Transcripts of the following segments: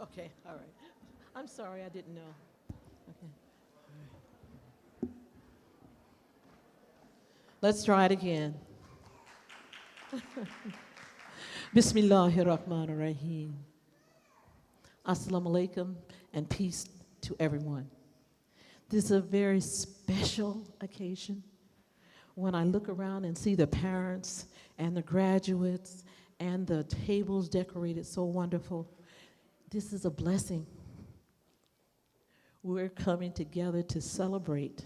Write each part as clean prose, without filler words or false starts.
Okay, all right. I'm sorry, I didn't know. Okay. Let's try it again. Bismillahirrahmanirrahim. Assalamu alaikum and peace to everyone. This is a very special occasion. When I look around and see the parents and the graduates and the tables decorated so wonderful, this is a blessing. We're coming together to celebrate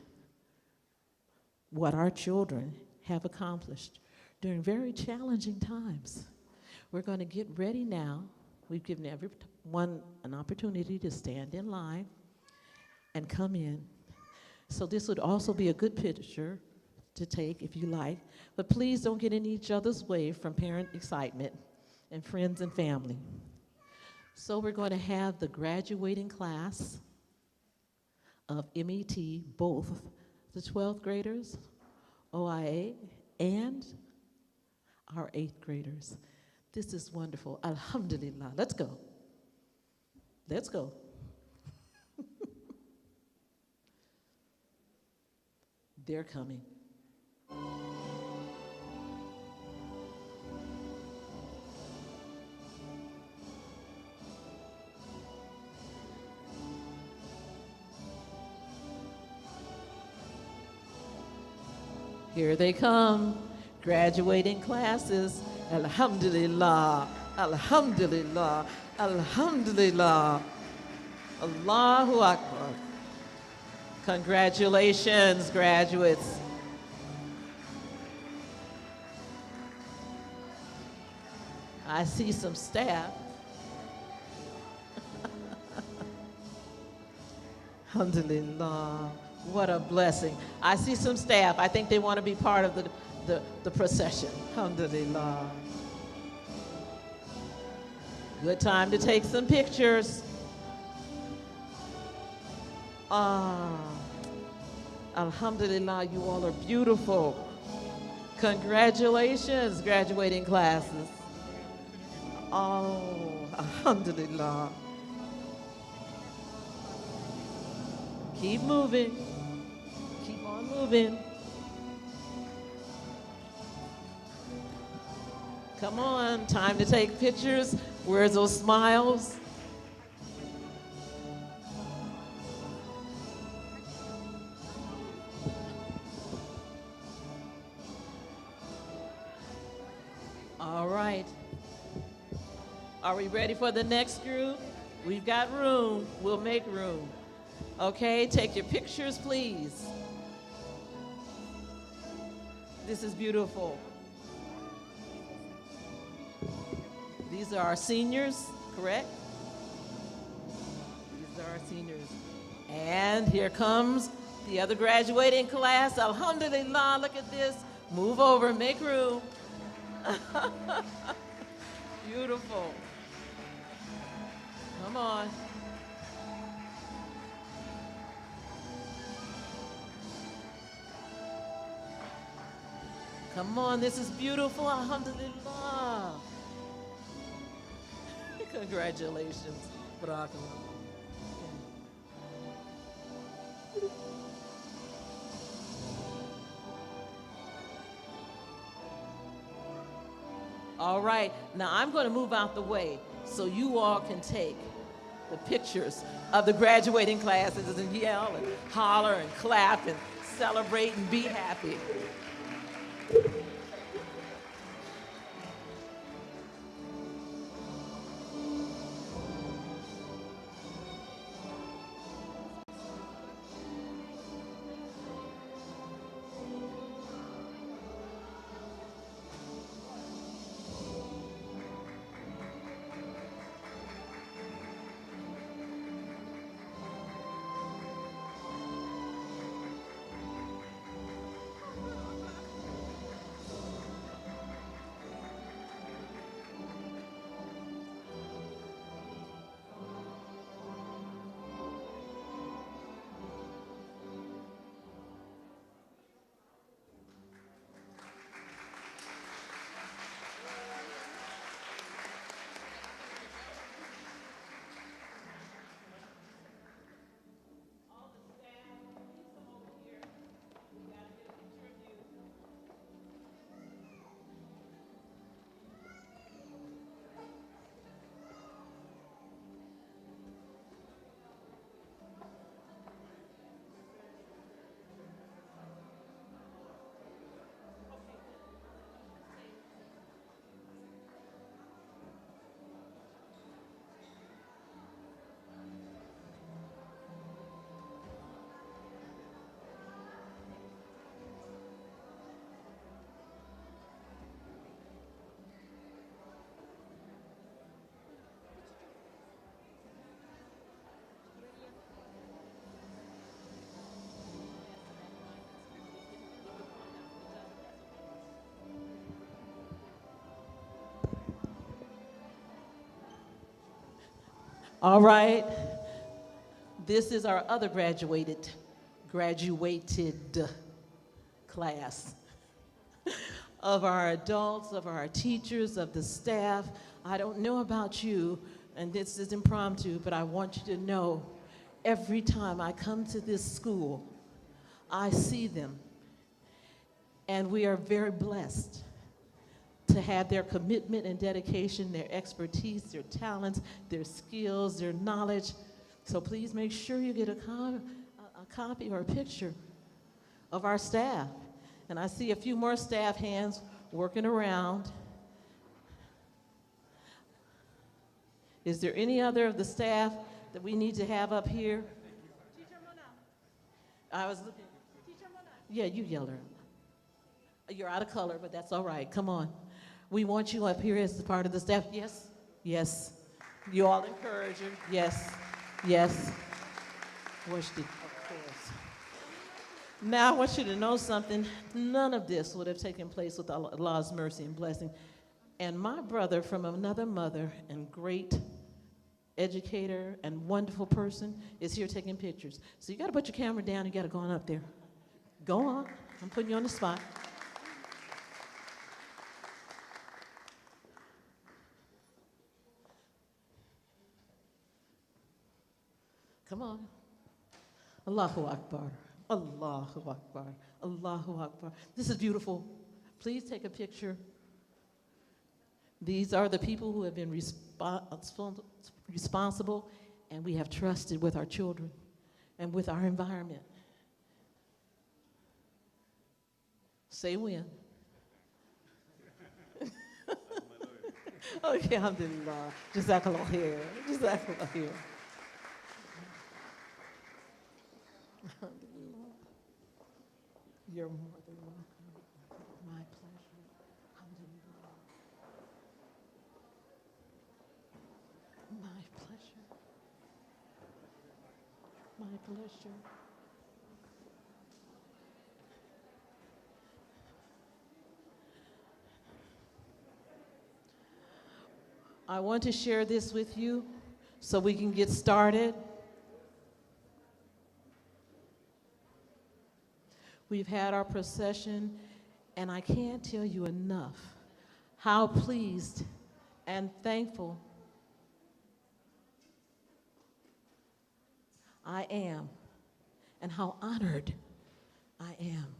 what our children have accomplished during very challenging times. We're going to get ready now. We've given everyone an opportunity to stand in line and come in. So this would also be a good picture to take if you like, but please don't get in each other's way from parent excitement and friends and family. So we're going to have the graduating class of MET, both the 12th graders, OIA, and our 8th graders. This is wonderful. Alhamdulillah. Let's go. Let's go. They're coming. Here they come, graduating classes. Alhamdulillah, alhamdulillah, alhamdulillah. Allahu Akbar. Congratulations, graduates. I see some staff. Alhamdulillah. What a blessing. I see some staff. I think they want to be part of the procession. Alhamdulillah. Good time to take some pictures. Alhamdulillah, you all are beautiful. Congratulations, graduating classes. Oh, alhamdulillah. Keep moving. Keep on moving. Come on, time to take pictures. Where's those smiles? All right. Are we ready for the next group? We've got room. We'll make room. Okay, take your pictures, please. This is beautiful. These are our seniors, correct? These are our seniors. And here comes the other graduating class. Alhamdulillah, look at this. Move over, make room. Beautiful. Come on. Come on, this is beautiful. Alhamdulillah. Congratulations. Barakallah. All right, now I'm going to move out the way so you all can take the pictures of the graduating classes and yell and holler and clap and celebrate and be happy. All right. This is our other graduated class of our adults, of our teachers, of the staff. I don't know about you, and this is impromptu, but I want you to know every time I come to this school, I see them, and we are very blessed to have their commitment and dedication, their expertise, their talents, their skills, their knowledge. So please make sure you get a copy or a picture of our staff. And I see a few more staff hands working around. Is there any other of the staff that we need to have up here? I was looking. Yeah, you yell her. You're out of color, but that's all right. Come on. We want you up here as part of the staff. Yes? Yes. You all encourage her. Yes. Yes. Of course. Now I want you to know something. None of this would have taken place without Allah's mercy and blessing. And my brother from another mother and great educator and wonderful person is here taking pictures. So you got to put your camera down. You got to go on up there. Go on. I'm putting you on the spot. Come on. Allahu Akbar. Allahu Akbar. Allahu Akbar. This is beautiful. Please take a picture. These are the people who have been responsible, and we have trusted with our children and with our environment. Say when. Okay, alhamdulillah. Jazakallah khair. Jazakallah khair. Alhamdulillah. You're more than welcome. My pleasure. Alhamdulillah. My pleasure. My pleasure. I want to share this with you so we can get started. We've had our procession, and I can't tell you enough how pleased and thankful I am, and how honored I am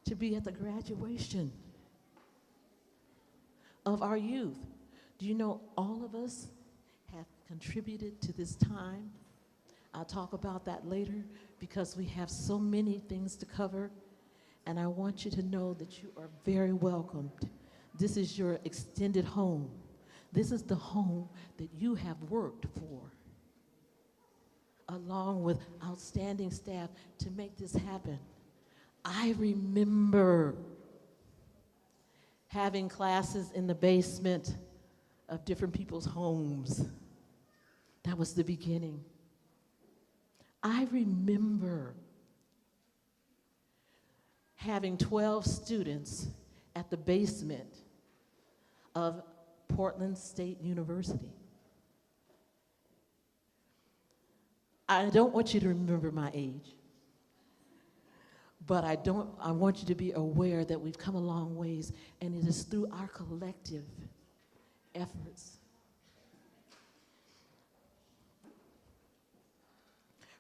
to be at the graduation of our youth. Do you know all of us have contributed to this time? I'll talk about that later because we have so many things to cover, and I want you to know that you are very welcomed. This is your extended home. This is the home that you have worked for, along with outstanding staff to make this happen. I remember having classes in the basement of different people's homes. That was the beginning. I remember having 12 students at the basement of Portland State University. I don't want you to remember my age, but I want you to be aware that we've come a long ways, and it is through our collective efforts.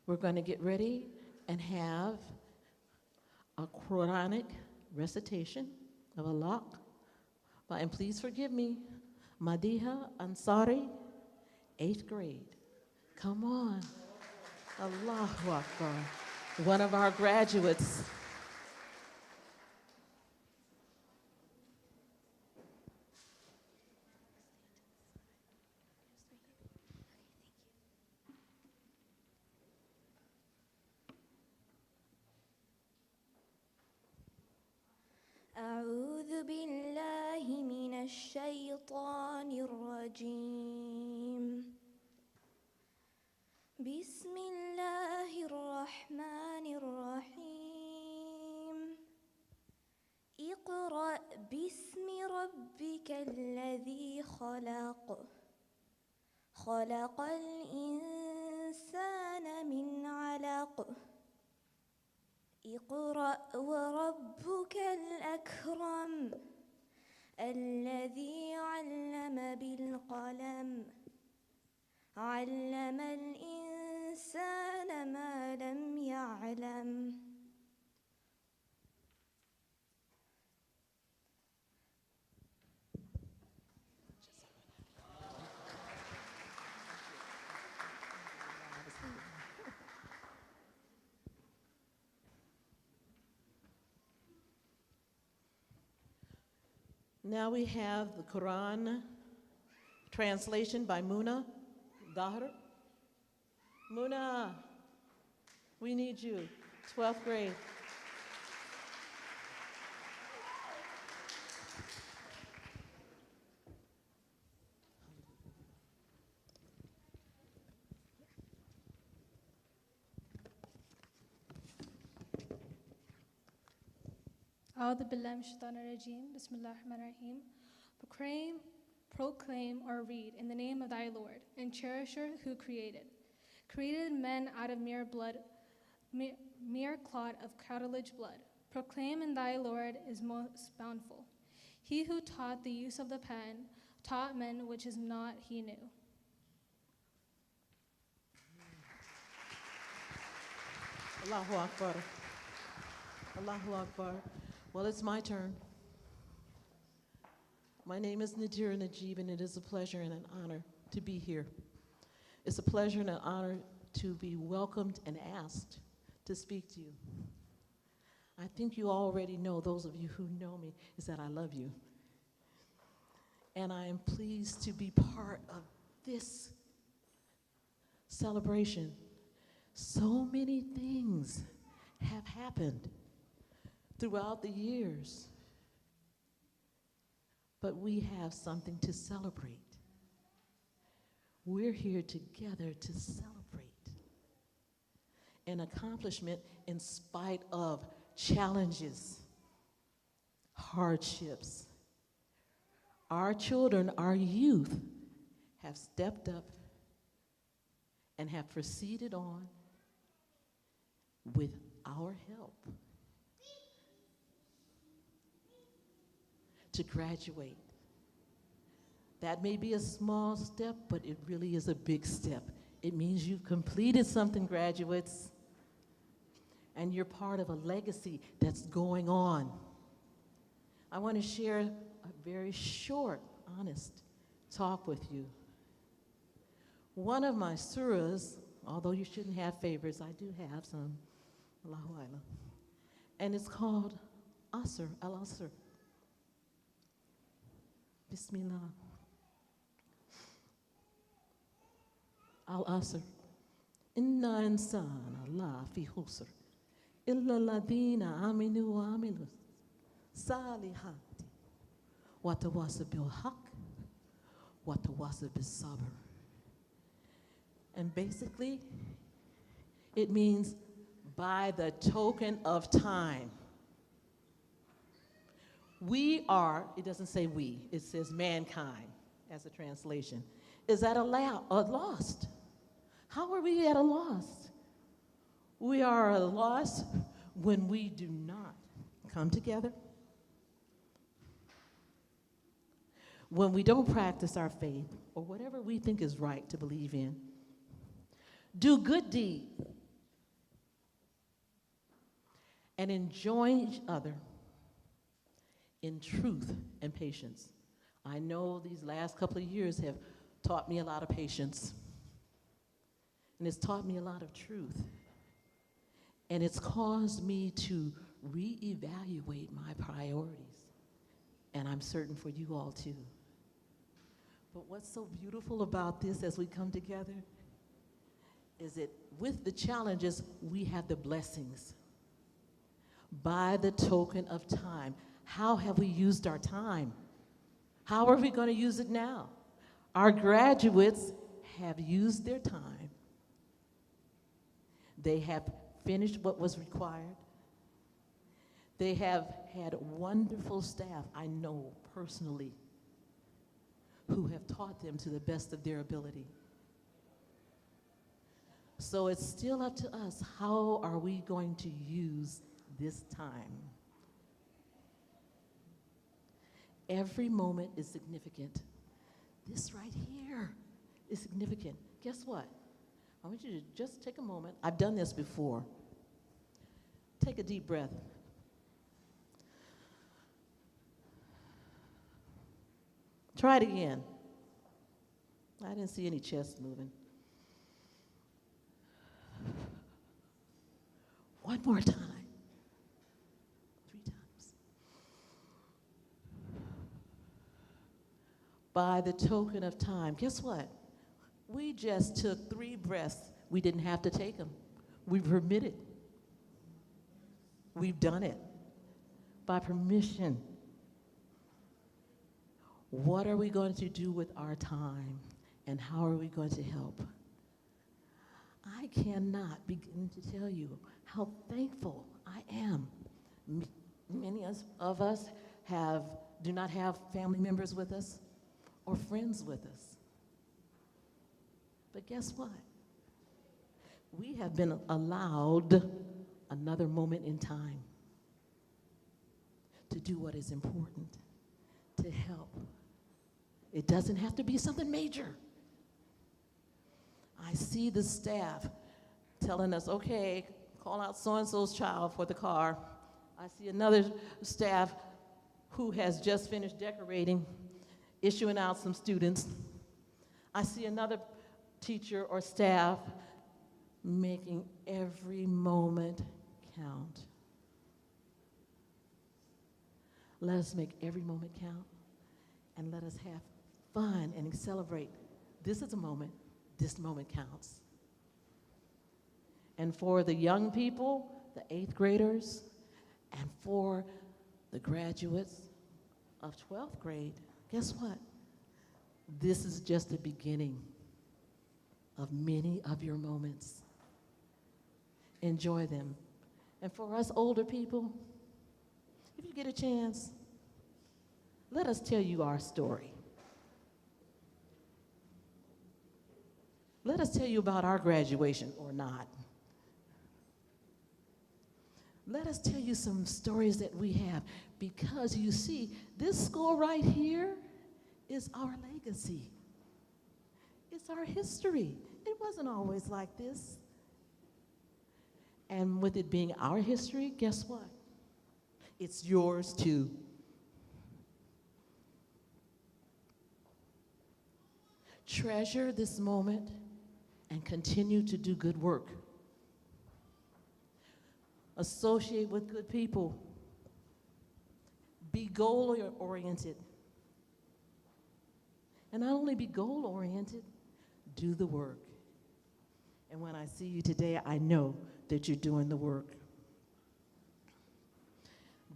We're going to get ready and have a Quranic recitation of Allah. And please forgive me, Madiha Ansari, 8th grade. Come on. Allahu Akbar. One of our graduates. أعوذ بالله من الشيطان الرجيم بسم الله الرحمن الرحيم اقرأ باسم ربك الذي خلق خلق الإنسان من علق اقرأ وربك الأكرم الذي علم بالقلم علم الإنسان ما لم يعلم. Now we have the Quran translation by Muna Dahr. Muna, we need you, 12th grade. أعوذ بالله من الشيطان الرجيم. بسم الله الرحمن الرحيم. Proclaim or read in the name of thy Lord and cherisher who created men out of mere clot of cartilage blood. Proclaim in thy Lord is most bountiful. He who taught the use of the pen taught men which is not he knew. Allahu Akbar. Allahu Akbar. Well, it's my turn. My name is Nadira Najib, and it is a pleasure and an honor to be here. It's a pleasure and an honor to be welcomed and asked to speak to you. I think you already know, those of you who know me, is that I love you. And I am pleased to be part of this celebration. So many things have happened throughout the years, but we have something to celebrate. We're here together to celebrate an accomplishment in spite of challenges, hardships. Our children, our youth, have stepped up and have proceeded on with our help to graduate. That may be a small step, but it really is a big step. It means you've completed something, graduates, and you're part of a legacy that's going on. I want to share a very short, honest talk with you. One of my surahs, although you shouldn't have favorites, I do have some, Allahu Alam, and it's called Asr, Al-Asr. Bismillah. Al-Asr. Inna insana la fi khusr. Illa ladina aminu wa amilu salihati. Wa tawasa bil haq. Wa tawasa bis sabr. And basically, it means by the token of time. We are, it doesn't say we, it says mankind as a translation, is at a loss. How are we at a loss? We are at a loss when we do not come together, when we don't practice our faith or whatever we think is right to believe in, do good deeds, and enjoy each other in truth and patience. I know these last couple of years have taught me a lot of patience, and it's taught me a lot of truth, and it's caused me to reevaluate my priorities, and I'm certain for you all too. But what's so beautiful about this as we come together is that with the challenges, we have the blessings. By the token of time, how have we used our time? How are we going to use it now? Our graduates have used their time. They have finished what was required. They have had wonderful staff, I know personally, who have taught them to the best of their ability. So it's still up to us. How are we going to use this time? Every moment is significant. This right here is significant. Guess what? I want you to just take a moment. I've done this before. Take a deep breath. Try it again. I didn't see any chest moving. One more time. 3 times. By the token of time, guess what? We just took 3 breaths. We didn't have to take them. We permitted. We've done it by permission. What are we going to do with our time, and how are we going to help? I cannot begin to tell you how thankful I am. Many of us do not have family members with us or friends with us. But guess what? We have been allowed another moment in time to do what is important, to help. It doesn't have to be something major. I see the staff telling us, okay, call out so-and-so's child for the car. I see another staff who has just finished decorating, issuing out some students. I see another teacher or staff making every moment count. Let us make every moment count, and let us have fun and celebrate. This is a moment. This moment counts. And for the young people, the 8th graders, and for the graduates of 12th grade, guess what? This is just the beginning of many of your moments. Enjoy them. And for us older people, if you get a chance, let us tell you our story. Let us tell you about our graduation or not. Let us tell you some stories that we have, because you see, this school right here is our legacy. It's our history. It wasn't always like this. And with it being our history, guess what? It's yours too. Treasure this moment and continue to do good work. Associate with good people. Be goal-oriented. And not only be goal-oriented, do the work. And when I see you today, I know that you're doing the work.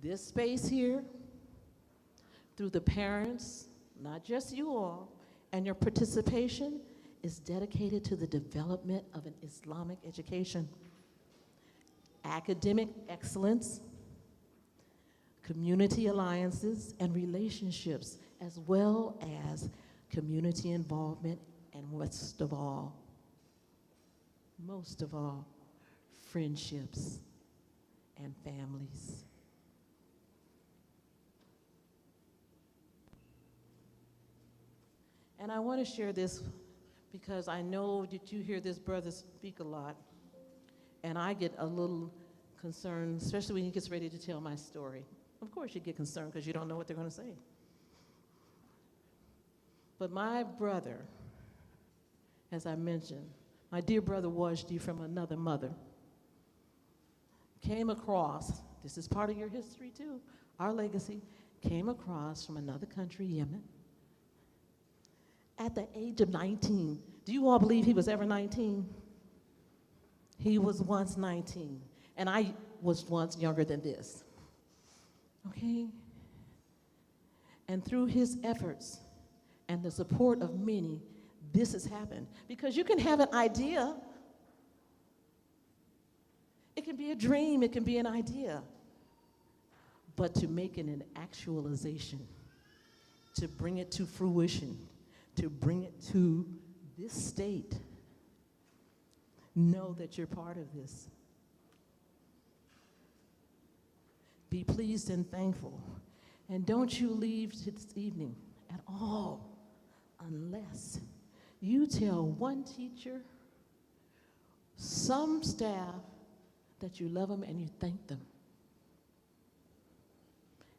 This space here, through the parents, not just you all, and your participation, is dedicated to the development of an Islamic education, academic excellence, community alliances and relationships, as well as community involvement, and most of all, friendships and families. And I want to share this because I know that you hear this brother speak a lot, and I get a little concerned, especially when he gets ready to tell my story. Of course you get concerned because you don't know what they're going to say. But my brother, as I mentioned, my dear brother Wajdi from another mother, came across, this is part of your history too, our legacy, came across from another country, Yemen, at the age of 19. Do you all believe he was ever 19? He was once 19, and I was once younger than this, okay? And through his efforts and the support of many, this has happened. Because you can have an idea. It can be a dream, it can be an idea. But to make it an actualization, to bring it to fruition, to bring it to this state, Know that you're part of this. Be pleased and thankful. And don't you leave this evening at all unless you tell one teacher, some staff, that you love them and you thank them.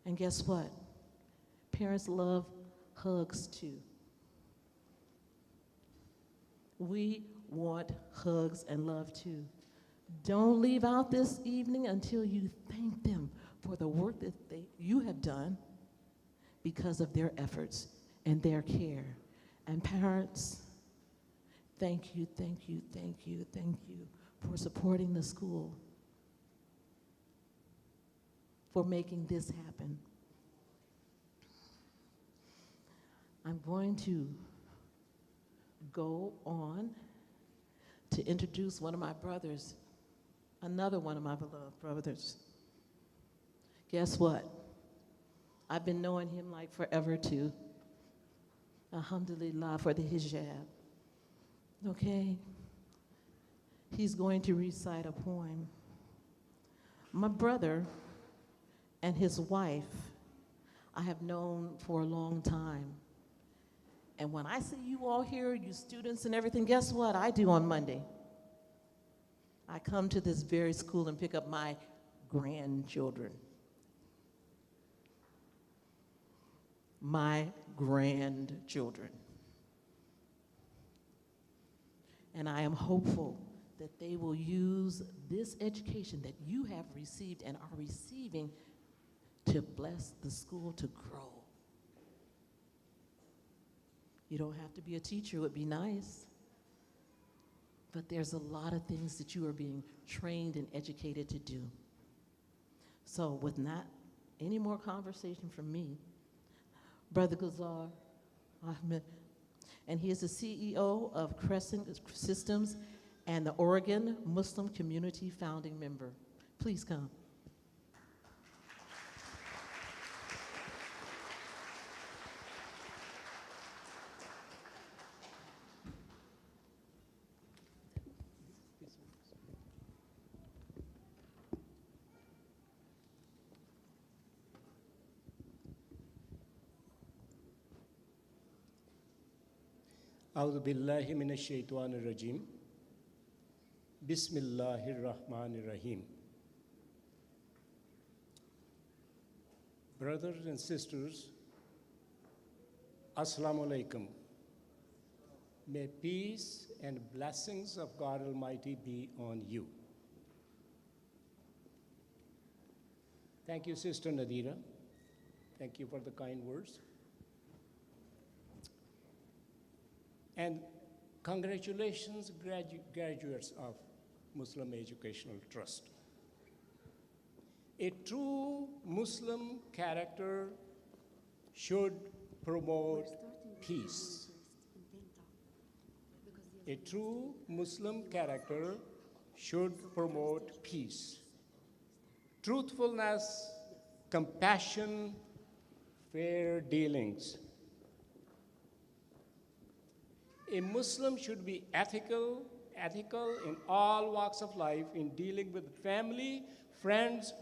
And guess what? Parents love hugs too. We want hugs and love too. Don't leave out this evening until you thank them for the work that you have done because of their efforts and their care. And parents, thank you, thank you, thank you, thank you for supporting the school, for making this happen. I'm going to go on to introduce one of my brothers, another one of my beloved brothers. Guess what? I've been knowing him like forever too. Alhamdulillah for the hijab. Okay? He's going to recite a poem. My brother and his wife I have known for a long time. And when I see you all here, you students and everything, guess what I do on Monday? I come to this very school and pick up my grandchildren. My grandchildren. And I am hopeful that they will use this education that you have received and are receiving to bless the school to grow. You don't have to be a teacher, it would be nice. But there's a lot of things that you are being trained and educated to do. So with not any more conversation from me, Brother Ghazar Ahmed, and he is the CEO of Crescent Systems and the Oregon Muslim Community founding member. Please come. أعوذ بالله من الشيطان الرجيم بسم الله الرحمن الرحيم. Brothers and sisters, Assalamu alaikum. May peace and blessings of God Almighty be on you. Thank you, Sister Nadira. Thank you for the kind words. And congratulations, graduates of Muslim Educational Trust. A true Muslim character should promote peace. A true Muslim character should promote peace, truthfulness, compassion, fair dealings. A Muslim should be ethical in all walks of life in dealing with family, friends,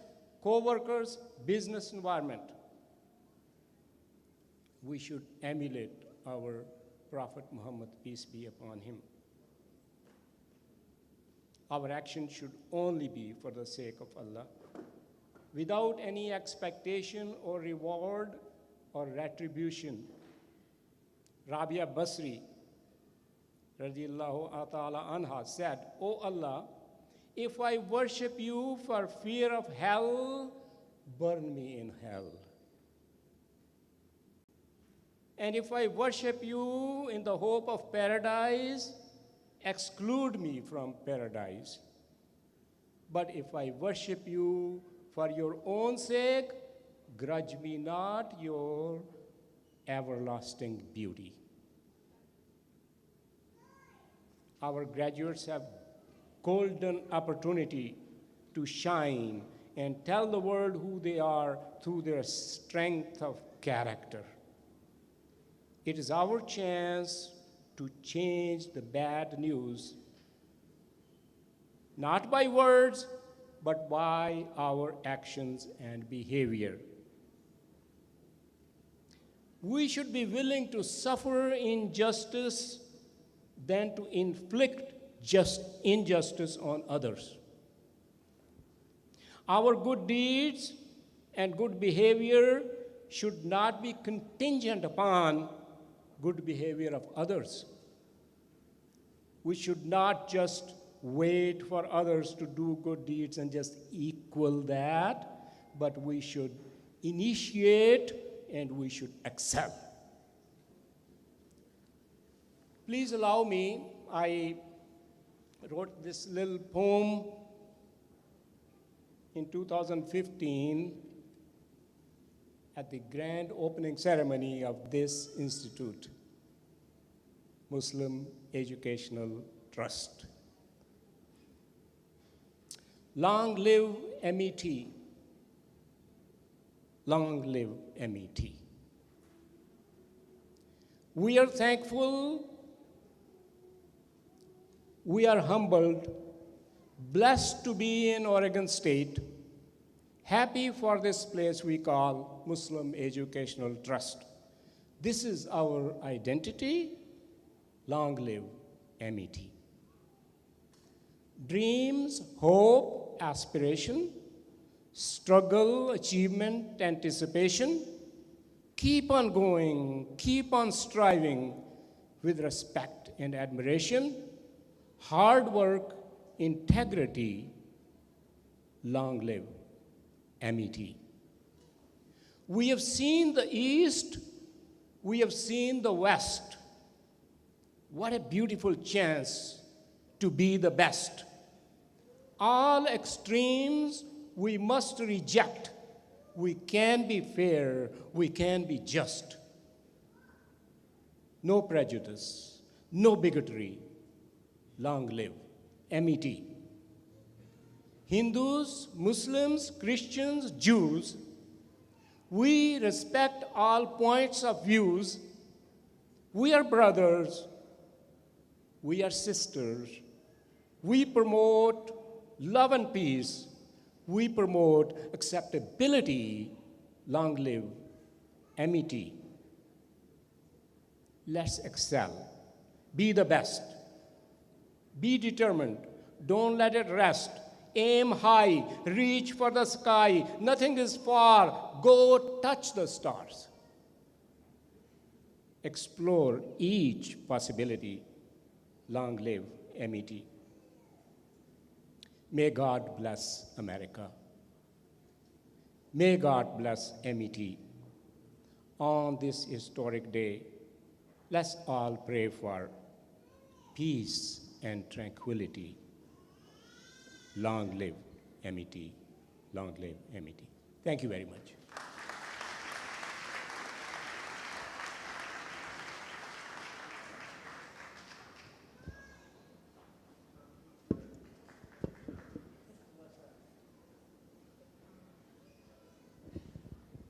co-workers, business environment. We should emulate our Prophet Muhammad, peace be upon him. Our action should only be for the sake of Allah, without any expectation or reward or retribution. Rabia Basri, radiyallahu ta'ala anha, said, "O Allah, if I worship you for fear of hell, burn me in hell. And if I worship you in the hope of paradise, exclude me from paradise. But if I worship you for your own sake, grudge me not your everlasting beauty." Our graduates have golden opportunity to shine and tell the world who they are through their strength of character. It is our chance to change the bad news not by words, but by our actions and behavior. We should be willing to suffer injustice than to inflict just injustice on others. Our good deeds and good behavior should not be contingent upon good behavior of others. We should not just wait for others to do good deeds and just equal that, but we should initiate and we should excel. Please allow me, I wrote this little poem in 2015 at the grand opening ceremony of this institute, Muslim Educational Trust. Long live MET. Long live MET. We are thankful, we are humbled, blessed to be in Oregon State, happy for this place we call Muslim Educational Trust. This is our identity. Long live MET. Dreams, hope, aspiration, struggle, achievement, anticipation. Keep on going, keep on striving with respect and admiration, hard work, integrity. Long live MET. We have seen the East, we have seen the West. What a beautiful chance to be the best. All extremes we must reject. We can be fair, we can be just. No prejudice, no bigotry. Long live MET. Hindus, Muslims, Christians, Jews, we respect all points of views. We are brothers, we are sisters. We promote love and peace. We promote acceptability. Long live MET. Let's excel. Be the best. Be determined. Don't let it rest. Aim high. Reach for the sky. Nothing is far. Go touch the stars. Explore each possibility. Long live MET. May God bless America. May God bless MET. On this historic day, let's all pray for peace and tranquility. Long live MET. Long live MET. Thank you very much.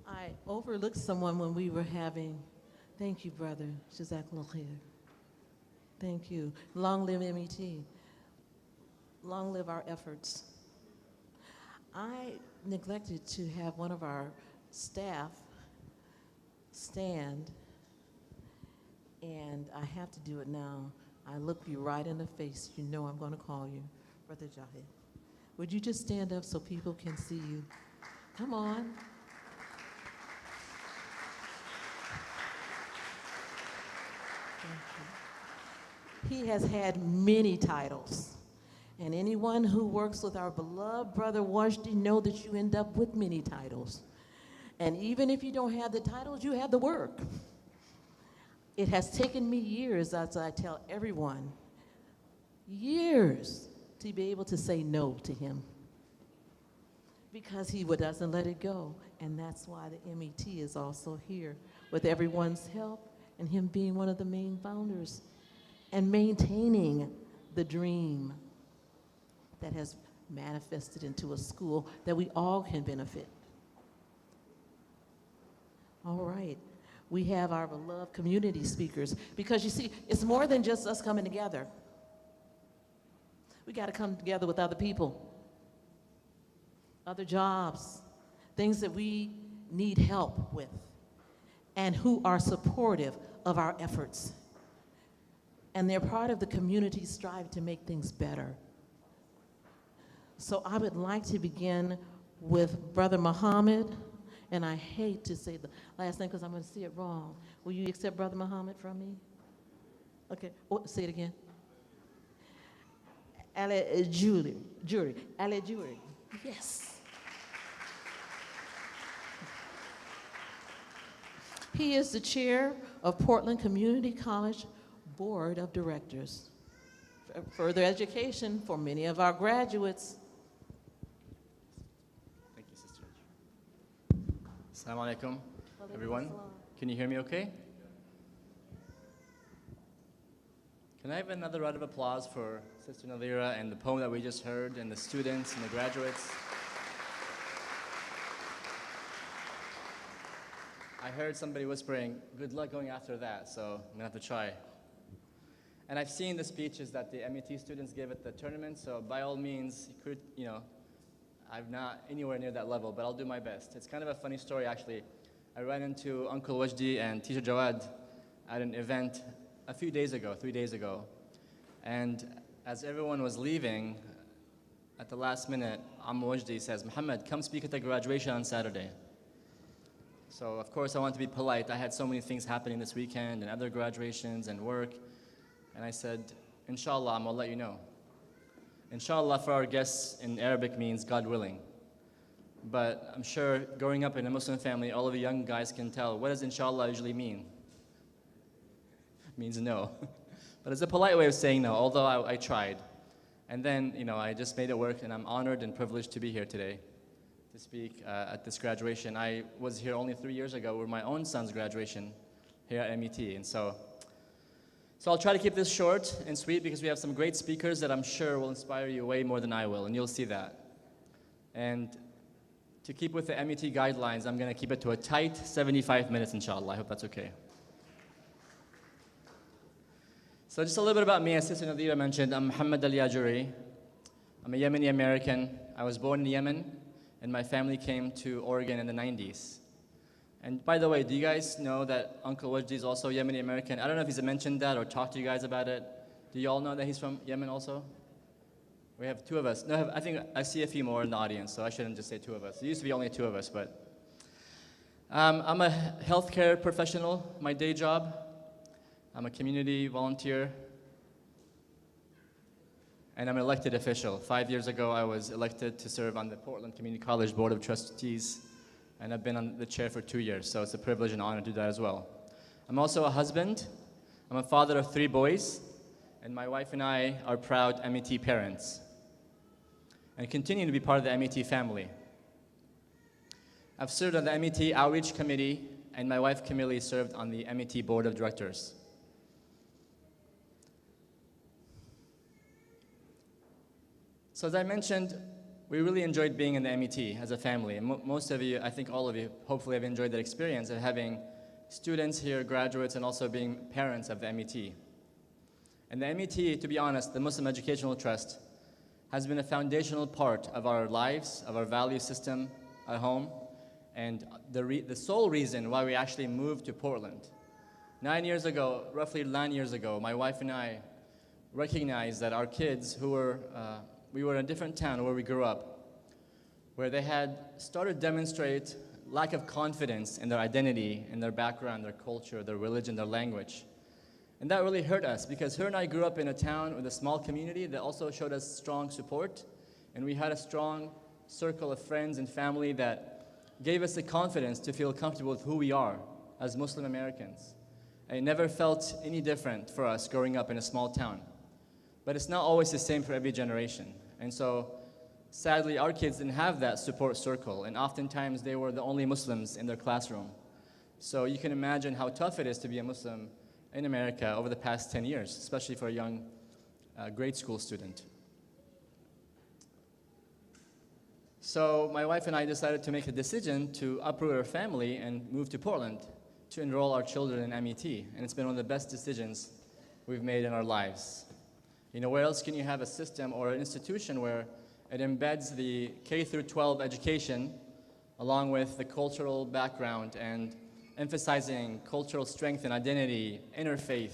I overlooked someone when we were having, thank you, brother, Jazakallah khair. Thank you. Long live MET. Long live our efforts. I neglected to have one of our staff stand, and I have to do it now. I look you right in the face. You know I'm going to call you, Brother Jahid. Would you just stand up so people can see you? Come on. He has had many titles, and anyone who works with our beloved brother Washti know that you end up with many titles. And even if you don't have the titles, you have the work. It has taken me years, as I tell everyone, years to be able to say no to him, because he doesn't let it go. And that's why the MET is also here, with everyone's help and him being one of the main founders and maintaining the dream that has manifested into a school that we all can benefit. All right, we have our beloved community speakers, because you see, it's more than just us coming together. We got to come together with other people, other jobs, things that we need help with, and who are supportive of our efforts. And they're part of the community striving to make things better. So I would like to begin with Brother Muhammad, and I hate to say the last name because I'm going to say it wrong. Will you accept Brother Muhammad from me? Okay, say it again. Ali Jury. Yes. He is the chair of Portland Community College Board of Directors. Further education for many of our graduates. Thank you, Sister. Assalamu alaikum, everyone. Can you hear me okay? Can I have another round of applause for Sister Nadira and the poem that we just heard, and the students and the graduates? I heard somebody whispering, good luck going after that, so I'm gonna have to try. And I've seen the speeches that the MET students give at the tournament, so by all means, I'm not anywhere near that level, but I'll do my best. It's kind of a funny story, actually. I ran into Uncle Wajdi and Teacher Jawad at an event 3 days ago. And as everyone was leaving, at the last minute, Wajdi says, Muhammad, come speak at the graduation on Saturday. So of course I wanted to be polite. I had so many things happening this weekend and other graduations and work. And I said, Inshallah, I'm gonna let you know. Inshallah for our guests in Arabic means God willing. But I'm sure growing up in a Muslim family, all of you young guys can tell, what does Inshallah usually mean? It means no. But it's a polite way of saying no, although I tried. And then, I just made it work, and I'm honored and privileged to be here today to speak at this graduation. I was here only 3 years ago for my own son's graduation here at MET. And so I'll try to keep this short and sweet because we have some great speakers that I'm sure will inspire you way more than I will, and you'll see that. And to keep with the MET guidelines, I'm going to keep it to a tight 75 minutes, inshallah. I hope that's okay. So just a little bit about me. As Sister Nadira mentioned, I'm Muhammad Al-Yajuri. I'm a Yemeni American. I was born in Yemen, and my family came to Oregon in the 90s. And by the way, do you guys know that Uncle Wajdi is also Yemeni American? I don't know if he's mentioned that or talked to you guys about it. Do you all know that he's from Yemen also? We have 2 of us. No, I think I see a few more in the audience, so I shouldn't just say 2 of us. There used to be only 2 of us, but I'm a healthcare professional, my day job. I'm a community volunteer, and I'm an elected official. 5 years ago, I was elected to serve on the Portland Community College Board of Trustees, and I've been on the chair for 2 years, so it's a privilege and honor to do that as well. I'm also a husband. I'm a father of 3 boys, and my wife and I are proud MET parents, and continue to be part of the MET family. I've served on the MET Outreach Committee, and my wife Camille served on the MET Board of Directors. So as I mentioned, we really enjoyed being in the MET as a family. And most of you, I think all of you, hopefully have enjoyed that experience of having students here, graduates, and also being parents of the MET. And the MET, to be honest, the Muslim Educational Trust, has been a foundational part of our lives, of our value system at home, and the sole reason why we actually moved to Portland. 9 years ago, roughly 9 years ago, my wife and I recognized that our kids who were we were in a different town where we grew up, where they had started to demonstrate lack of confidence in their identity, in their background, their culture, their religion, their language. And that really hurt us because her and I grew up in a town with a small community that also showed us strong support, and we had a strong circle of friends and family that gave us the confidence to feel comfortable with who we are as Muslim Americans. And it never felt any different for us growing up in a small town. But it's not always the same for every generation. And so, sadly, our kids didn't have that support circle, and oftentimes they were the only Muslims in their classroom. So you can imagine how tough it is to be a Muslim in America over the past 10 years, especially for a young grade school student. So my wife and I decided to make a decision to uproot our family and move to Portland to enroll our children in MET. And it's been one of the best decisions we've made in our lives. Where else can you have a system or an institution where it embeds the K through 12 education along with the cultural background and emphasizing cultural strength and identity, interfaith.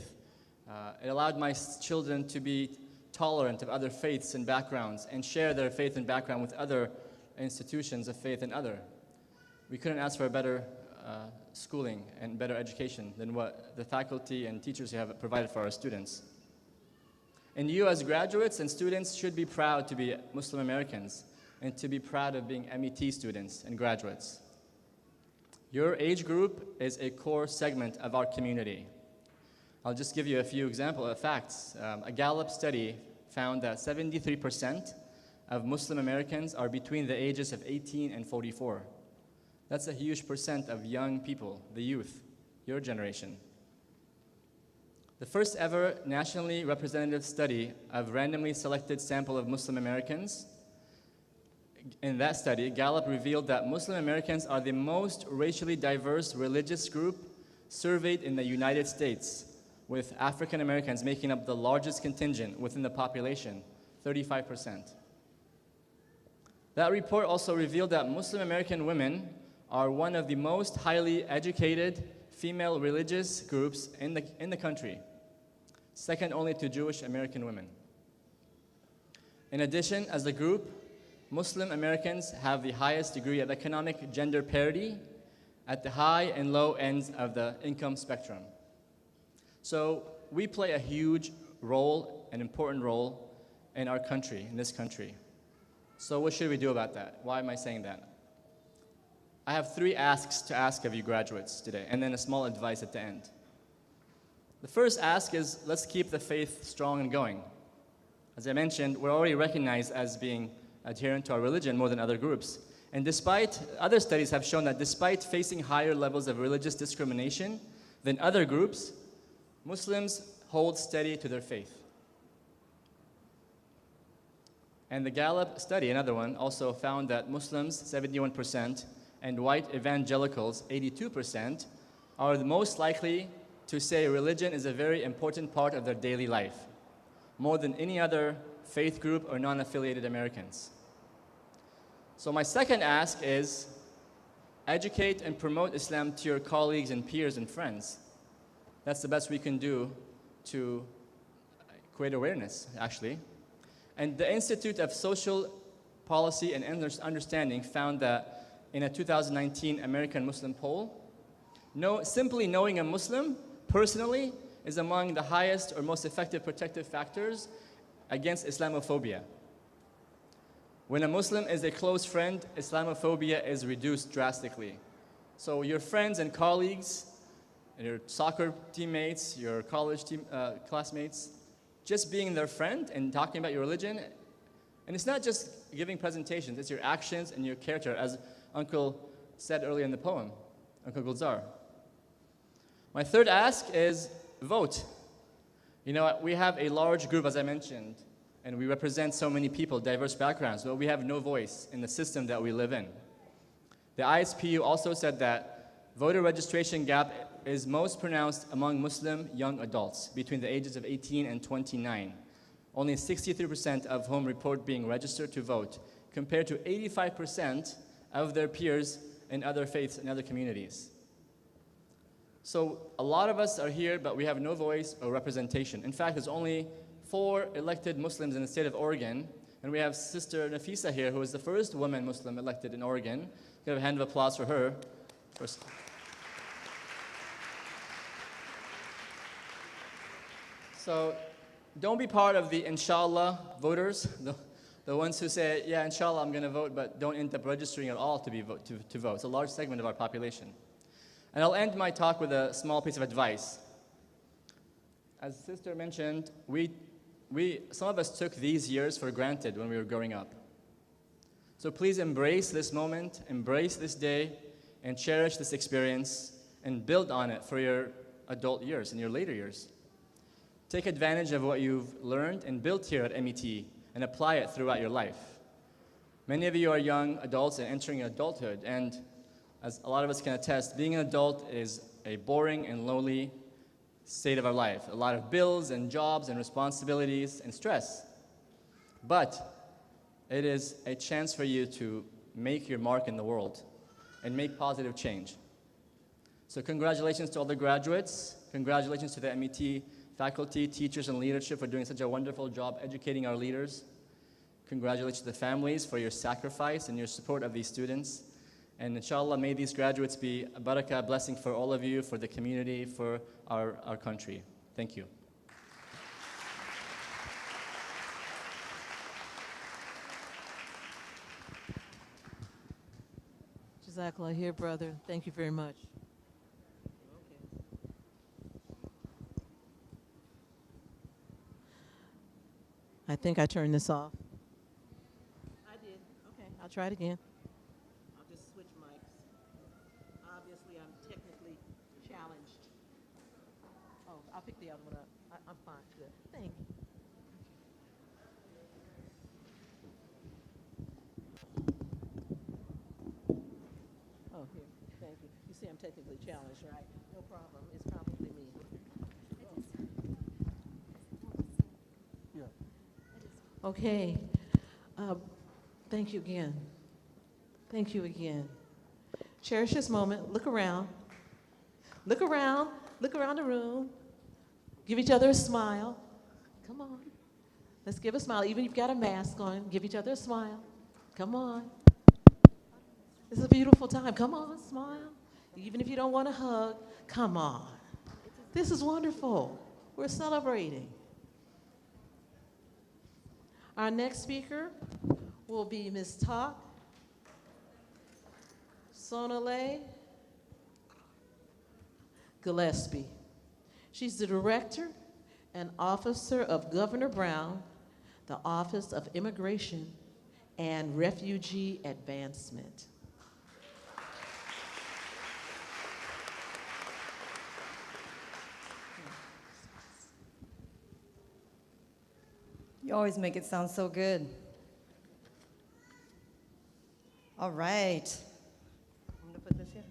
It allowed my children to be tolerant of other faiths and backgrounds and share their faith and background with other institutions of faith and other. We couldn't ask for a better schooling and better education than what the faculty and teachers have provided for our students. And you as graduates and students should be proud to be Muslim Americans and to be proud of being MET students and graduates. Your age group is a core segment of our community. I'll just give you a few examples of facts. A Gallup study found that 73% of Muslim Americans are between the ages of 18 and 44. That's a huge percent of young people, the youth, your generation. The first ever nationally representative study of randomly selected sample of Muslim Americans. In that study, Gallup revealed that Muslim Americans are the most racially diverse religious group surveyed in the United States, with African Americans making up the largest contingent within the population, 35%. That report also revealed that Muslim American women are one of the most highly educated female religious groups in the country, second only to Jewish American women. In addition, as a group, Muslim Americans have the highest degree of economic gender parity at the high and low ends of the income spectrum. So we play a huge role, an important role in our country, in this country. So what should we do about that? Why am I saying that? I have 3 asks to ask of you graduates today, and then a small advice at the end. The first ask is, let's keep the faith strong and going. As I mentioned, we're already recognized as being adherent to our religion more than other groups. And other studies have shown that despite facing higher levels of religious discrimination than other groups, Muslims hold steady to their faith. And the Gallup study, another one, also found that Muslims, 71%, and white evangelicals, 82%, are the most likely to say religion is a very important part of their daily life, more than any other faith group or non-affiliated Americans. So my second ask is, educate and promote Islam to your colleagues and peers and friends. That's the best we can do to create awareness, actually. And the Institute of Social Policy and Understanding found that in a 2019 American Muslim poll, simply knowing a Muslim personally is among the highest or most effective protective factors against Islamophobia. When a Muslim is a close friend, Islamophobia is reduced drastically. So your friends and colleagues, your soccer teammates, your college classmates, just being their friend and talking about your religion. And it's not just giving presentations, it's your actions and your character, as Uncle said earlier in the poem, Uncle Gulzar. My third ask is vote. We have a large group, as I mentioned, and we represent so many people, diverse backgrounds, but we have no voice in the system that we live in. The ISPU also said that voter registration gap is most pronounced among Muslim young adults between the ages of 18 and 29. Only 63% of whom report being registered to vote, compared to 85% of their peers in other faiths and other communities. So a lot of us are here, but we have no voice or representation. In fact, there's only 4 elected Muslims in the state of Oregon, and we have Sister Nafisa here, who is the first woman Muslim elected in Oregon. Give a hand of applause for her. First. So don't be part of the inshallah voters, the ones who say, yeah, inshallah, I'm going to vote, but don't end up registering at all to vote. It's a large segment of our population. And I'll end my talk with a small piece of advice. As Sister mentioned, some of us took these years for granted when we were growing up. So please embrace this moment, embrace this day, and cherish this experience, and build on it for your adult years and your later years. Take advantage of what you've learned and built here at MET and apply it throughout your life. Many of you are young adults and entering adulthood, and as a lot of us can attest, being an adult is a boring and lonely state of our life. A lot of bills and jobs and responsibilities and stress. But it is a chance for you to make your mark in the world and make positive change. So congratulations to all the graduates. Congratulations to the MET faculty, teachers, and leadership for doing such a wonderful job educating our leaders. Congratulations to the families for your sacrifice and your support of these students. And inshallah, may these graduates be a barakah, blessing for all of you, for the community, for our country. Thank you. Jazakallah here, brother. Thank you very much. I think I turned this off. I did. Okay, I'll try it again. I'll just switch mics. Obviously, I'm technically challenged. Oh, I'll pick the other one up. I'm fine. Good. Thank you. Oh, here. Thank you. You see, I'm technically challenged, right? No problem. It's probably me. Okay. Thank you again. Thank you again. Cherish this moment. Look around. Look around. Look around the room. Give each other a smile. Come on. Let's give a smile. Even if you've got a mask on, give each other a smile. Come on. This is a beautiful time. Come on, smile. Even if you don't want to hug, come on. This is wonderful. We're celebrating. Our next speaker will be Ms. Tak Sonale Gillespie. She's the Director and Officer of Governor Brown, the Office of Immigration and Refugee Advancement. You always make it sound so good. All right. I'm going to put this here.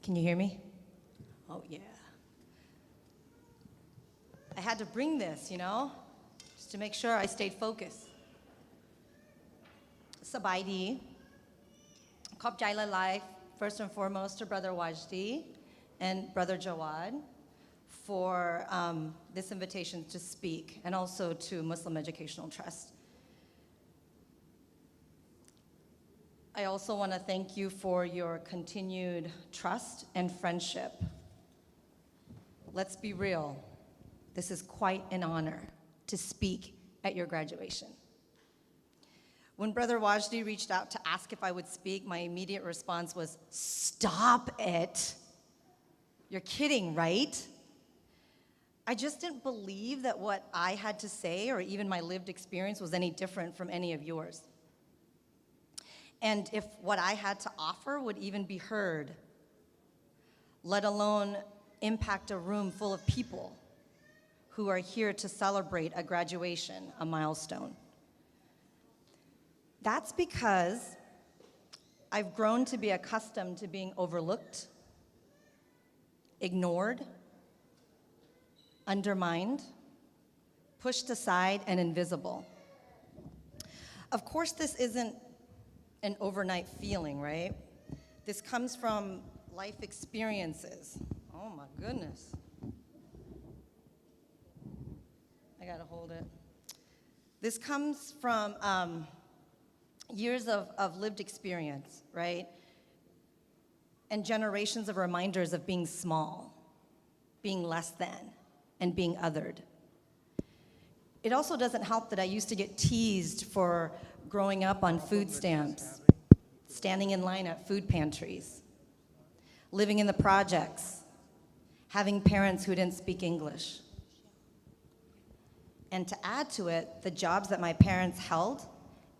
Can you hear me? Oh, yeah. I had to bring this, just to make sure I stayed focused. Sabaidi. Khop Jaila Life, first and foremost, to Brother Wajdi and Brother Jawad for this invitation to speak, and also to Muslim Educational Trust. I also want to thank you for your continued trust and friendship. Let's be real. This is quite an honor to speak at your graduation. When Brother Wajdi reached out to ask if I would speak, my immediate response was, "Stop it. You're kidding, right?" I just didn't believe that what I had to say, or even my lived experience, was any different from any of yours. And if what I had to offer would even be heard, let alone impact a room full of people who are here to celebrate a graduation, a milestone. That's because I've grown to be accustomed to being overlooked, ignored, undermined, pushed aside, and invisible. Of course, this isn't an overnight feeling, right? This comes from life experiences. Oh my goodness. I gotta hold it. This comes from years of lived experience, right? And generations of reminders of being small, being less than, and being othered. It also doesn't help that I used to get teased for growing up on food stamps, standing in line at food pantries, living in the projects, having parents who didn't speak English. And to add to it, the jobs that my parents held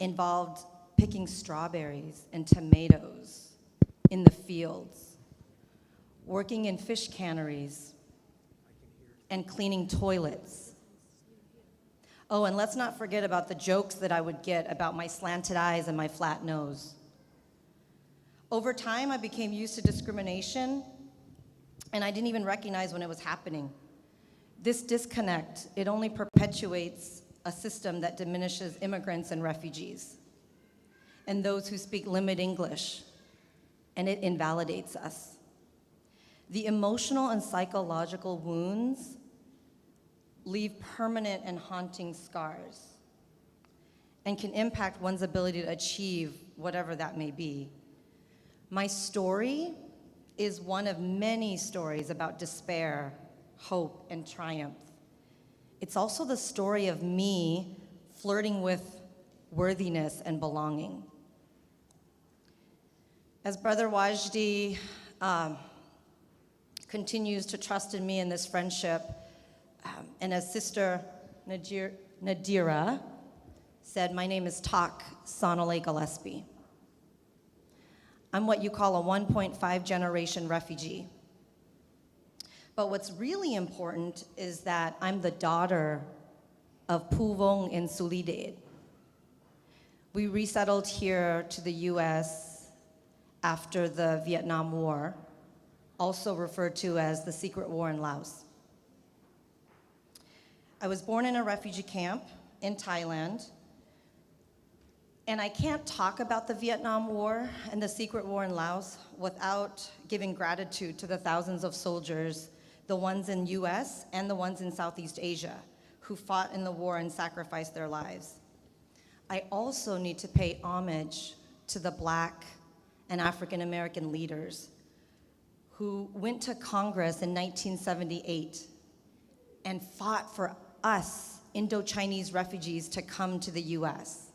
involved picking strawberries and tomatoes in the fields, working in fish canneries, and cleaning toilets. Oh, and let's not forget about the jokes that I would get about my slanted eyes and my flat nose. Over time, I became used to discrimination, and I didn't even recognize when it was happening. This disconnect, it only perpetuates a system that diminishes immigrants and refugees and those who speak limited English, and it invalidates us. The emotional and psychological wounds leave permanent and haunting scars and can impact one's ability to achieve whatever that may be. My story is one of many stories about despair, hope, and triumph. It's also the story of me flirting with worthiness and belonging. As Brother Wajdi continues to trust in me in this friendship, and as Sister Nadira said, my name is Tak Sonole Gillespie. I'm what you call a 1.5 generation refugee. But what's really important is that I'm the daughter of Puvong and Sulidade. We resettled here to the US after the Vietnam War, also referred to as the Secret War in Laos. I was born in a refugee camp in Thailand, and I can't talk about the Vietnam War and the Secret War in Laos without giving gratitude to the thousands of soldiers, the ones in US and the ones in Southeast Asia, who fought in the war and sacrificed their lives. I also need to pay homage to the Black and African American leaders who went to Congress in 1978 and fought for us, Indo-Chinese refugees, to come to the US.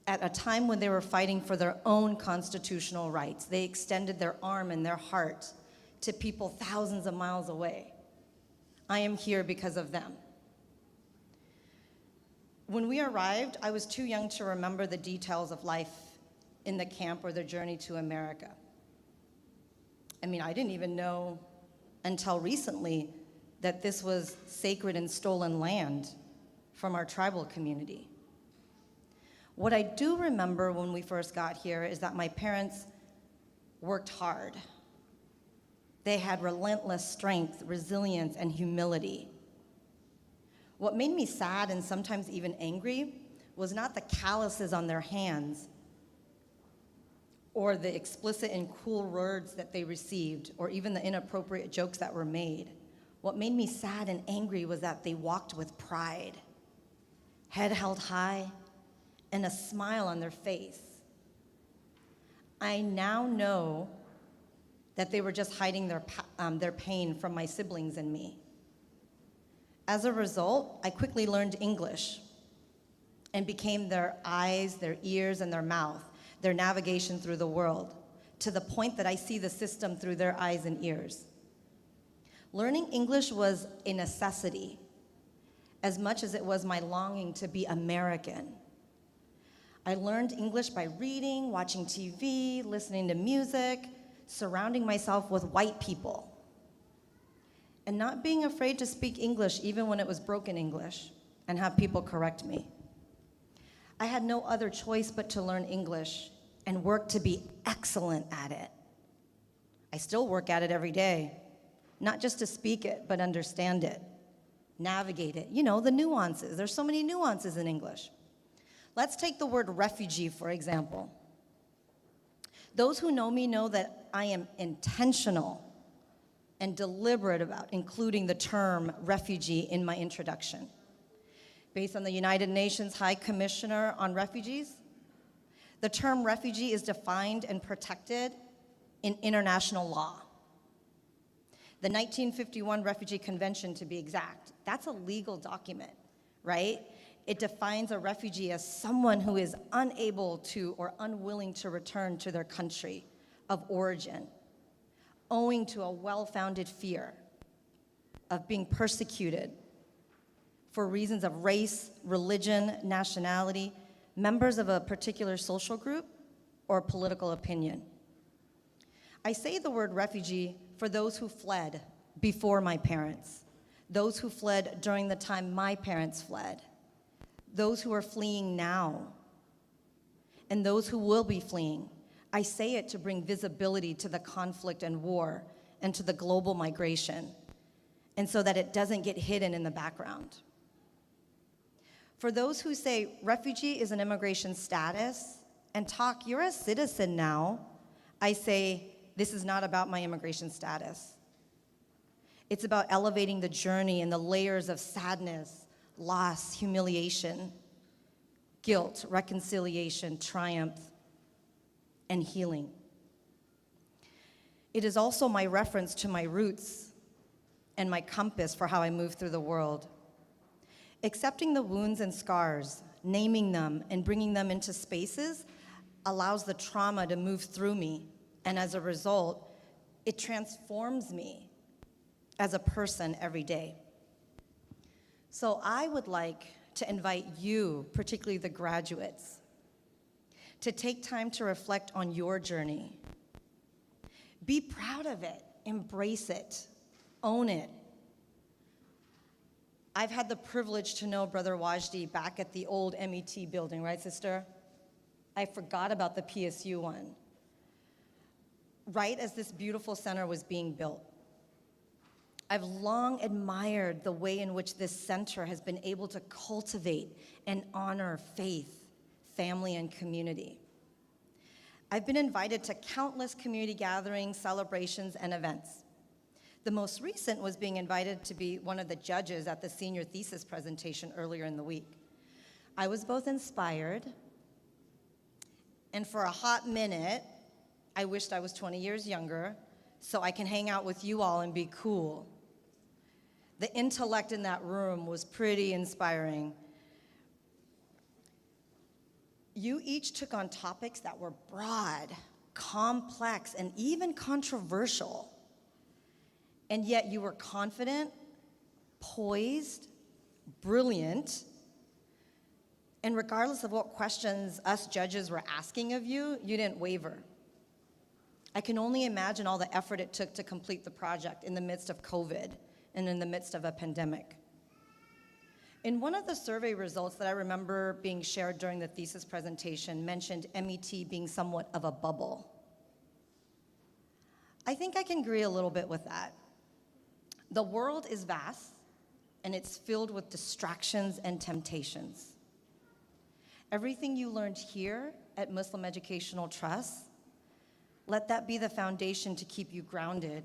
At a time when they were fighting for their own constitutional rights, they extended their arm and their heart to people thousands of miles away. I am here because of them. When we arrived, I was too young to remember the details of life in the camp or their journey to America. I mean, I didn't even know until recently that this was sacred and stolen land from our tribal community. What I do remember when we first got here is that my parents worked hard. They had relentless strength, resilience, and humility. What made me sad and sometimes even angry was not the calluses on their hands or the explicit and cruel words that they received or even the inappropriate jokes that were made. What made me sad and angry was that they walked with pride, head held high, and a smile on their face. I now know that they were just hiding their pain from my siblings and me. As a result, I quickly learned English and became their eyes, their ears, and their mouth, their navigation through the world, to the point that I see the system through their eyes and ears. Learning English was a necessity, as much as it was my longing to be American. I learned English by reading, watching TV, listening to music, surrounding myself with white people, and not being afraid to speak English even when it was broken English and have people correct me. I had no other choice but to learn English and work to be excellent at it. I still work at it every day, not just to speak it, but understand it, navigate it. You know, the nuances. There's so many nuances in English. Let's take the word refugee, for example. Those who know me know that I am intentional and deliberate about including the term refugee in my introduction. Based on the United Nations High Commissioner on Refugees, the term refugee is defined and protected in international law. The 1951 Refugee Convention, to be exact, that's a legal document, right? It defines a refugee as someone who is unable to or unwilling to return to their country of origin, owing to a well-founded fear of being persecuted for reasons of race, religion, nationality, members of a particular social group, or political opinion. I say the word refugee for those who fled before my parents, those who fled during the time my parents fled, those who are fleeing now, and those who will be fleeing. I say it to bring visibility to the conflict and war and to the global migration, and so that it doesn't get hidden in the background. For those who say refugee is an immigration status and talk, you're a citizen now, I say, this is not about my immigration status. It's about elevating the journey and the layers of sadness, loss, humiliation, guilt, reconciliation, triumph, and healing. It is also my reference to my roots and my compass for how I move through the world. Accepting the wounds and scars, naming them, and bringing them into spaces allows the trauma to move through me, and as a result, it transforms me as a person every day. So I would like to invite you, particularly the graduates, to take time to reflect on your journey. Be proud of it, embrace it, own it. I've had the privilege to know Brother Wajdi back at the old MET building, right, sister? I forgot about the PSU one. Right as this beautiful center was being built. I've long admired the way in which this center has been able to cultivate and honor faith, family, and community. I've been invited to countless community gatherings, celebrations, and events. The most recent was being invited to be one of the judges at the senior thesis presentation earlier in the week. I was both inspired, and for a hot minute, I wished I was 20 years younger so I can hang out with you all and be cool. The intellect in that room was pretty inspiring. You each took on topics that were broad, complex, and even controversial. And yet you were confident, poised, brilliant, and regardless of what questions us judges were asking of you, you didn't waver. I can only imagine all the effort it took to complete the project in the midst of COVID and in the midst of a pandemic. In one of the survey results that I remember being shared during the thesis presentation mentioned MET being somewhat of a bubble. I think I can agree a little bit with that. The world is vast, and it's filled with distractions and temptations. Everything you learned here at Muslim Educational Trust, let that be the foundation to keep you grounded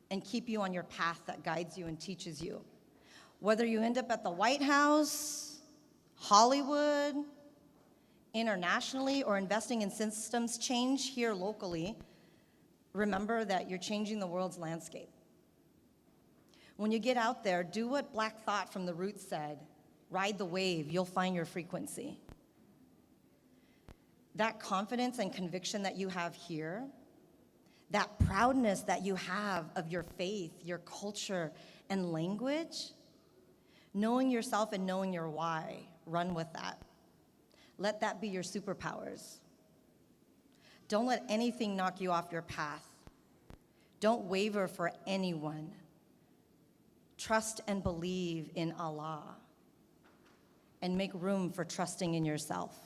and keep you on your path that guides you and teaches you. Whether you end up at the White House, Hollywood, internationally, or investing in systems change here locally, remember that you're changing the world's landscape. When you get out there, do what Black Thought from The Roots said, ride the wave, you'll find your frequency. That confidence and conviction that you have here, that proudness that you have of your faith, your culture, and language, knowing yourself and knowing your why, run with that. Let that be your superpowers. Don't let anything knock you off your path. Don't waver for anyone. Trust and believe in Allah, and make room for trusting in yourself.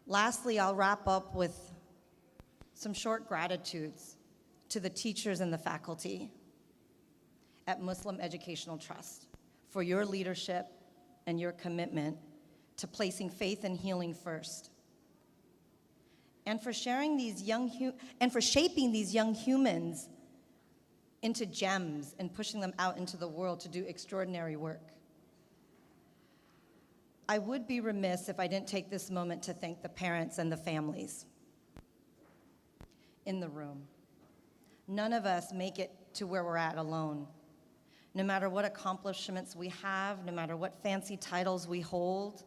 Lastly, I'll wrap up with some short gratitudes to the teachers and the faculty at Muslim Educational Trust for your leadership and your commitment to placing faith and healing first, and for shaping these young humans into gems and pushing them out into the world to do extraordinary work. I would be remiss if I didn't take this moment to thank the parents and the families in the room. None of us make it to where we're at alone. No matter what accomplishments we have, no matter what fancy titles we hold,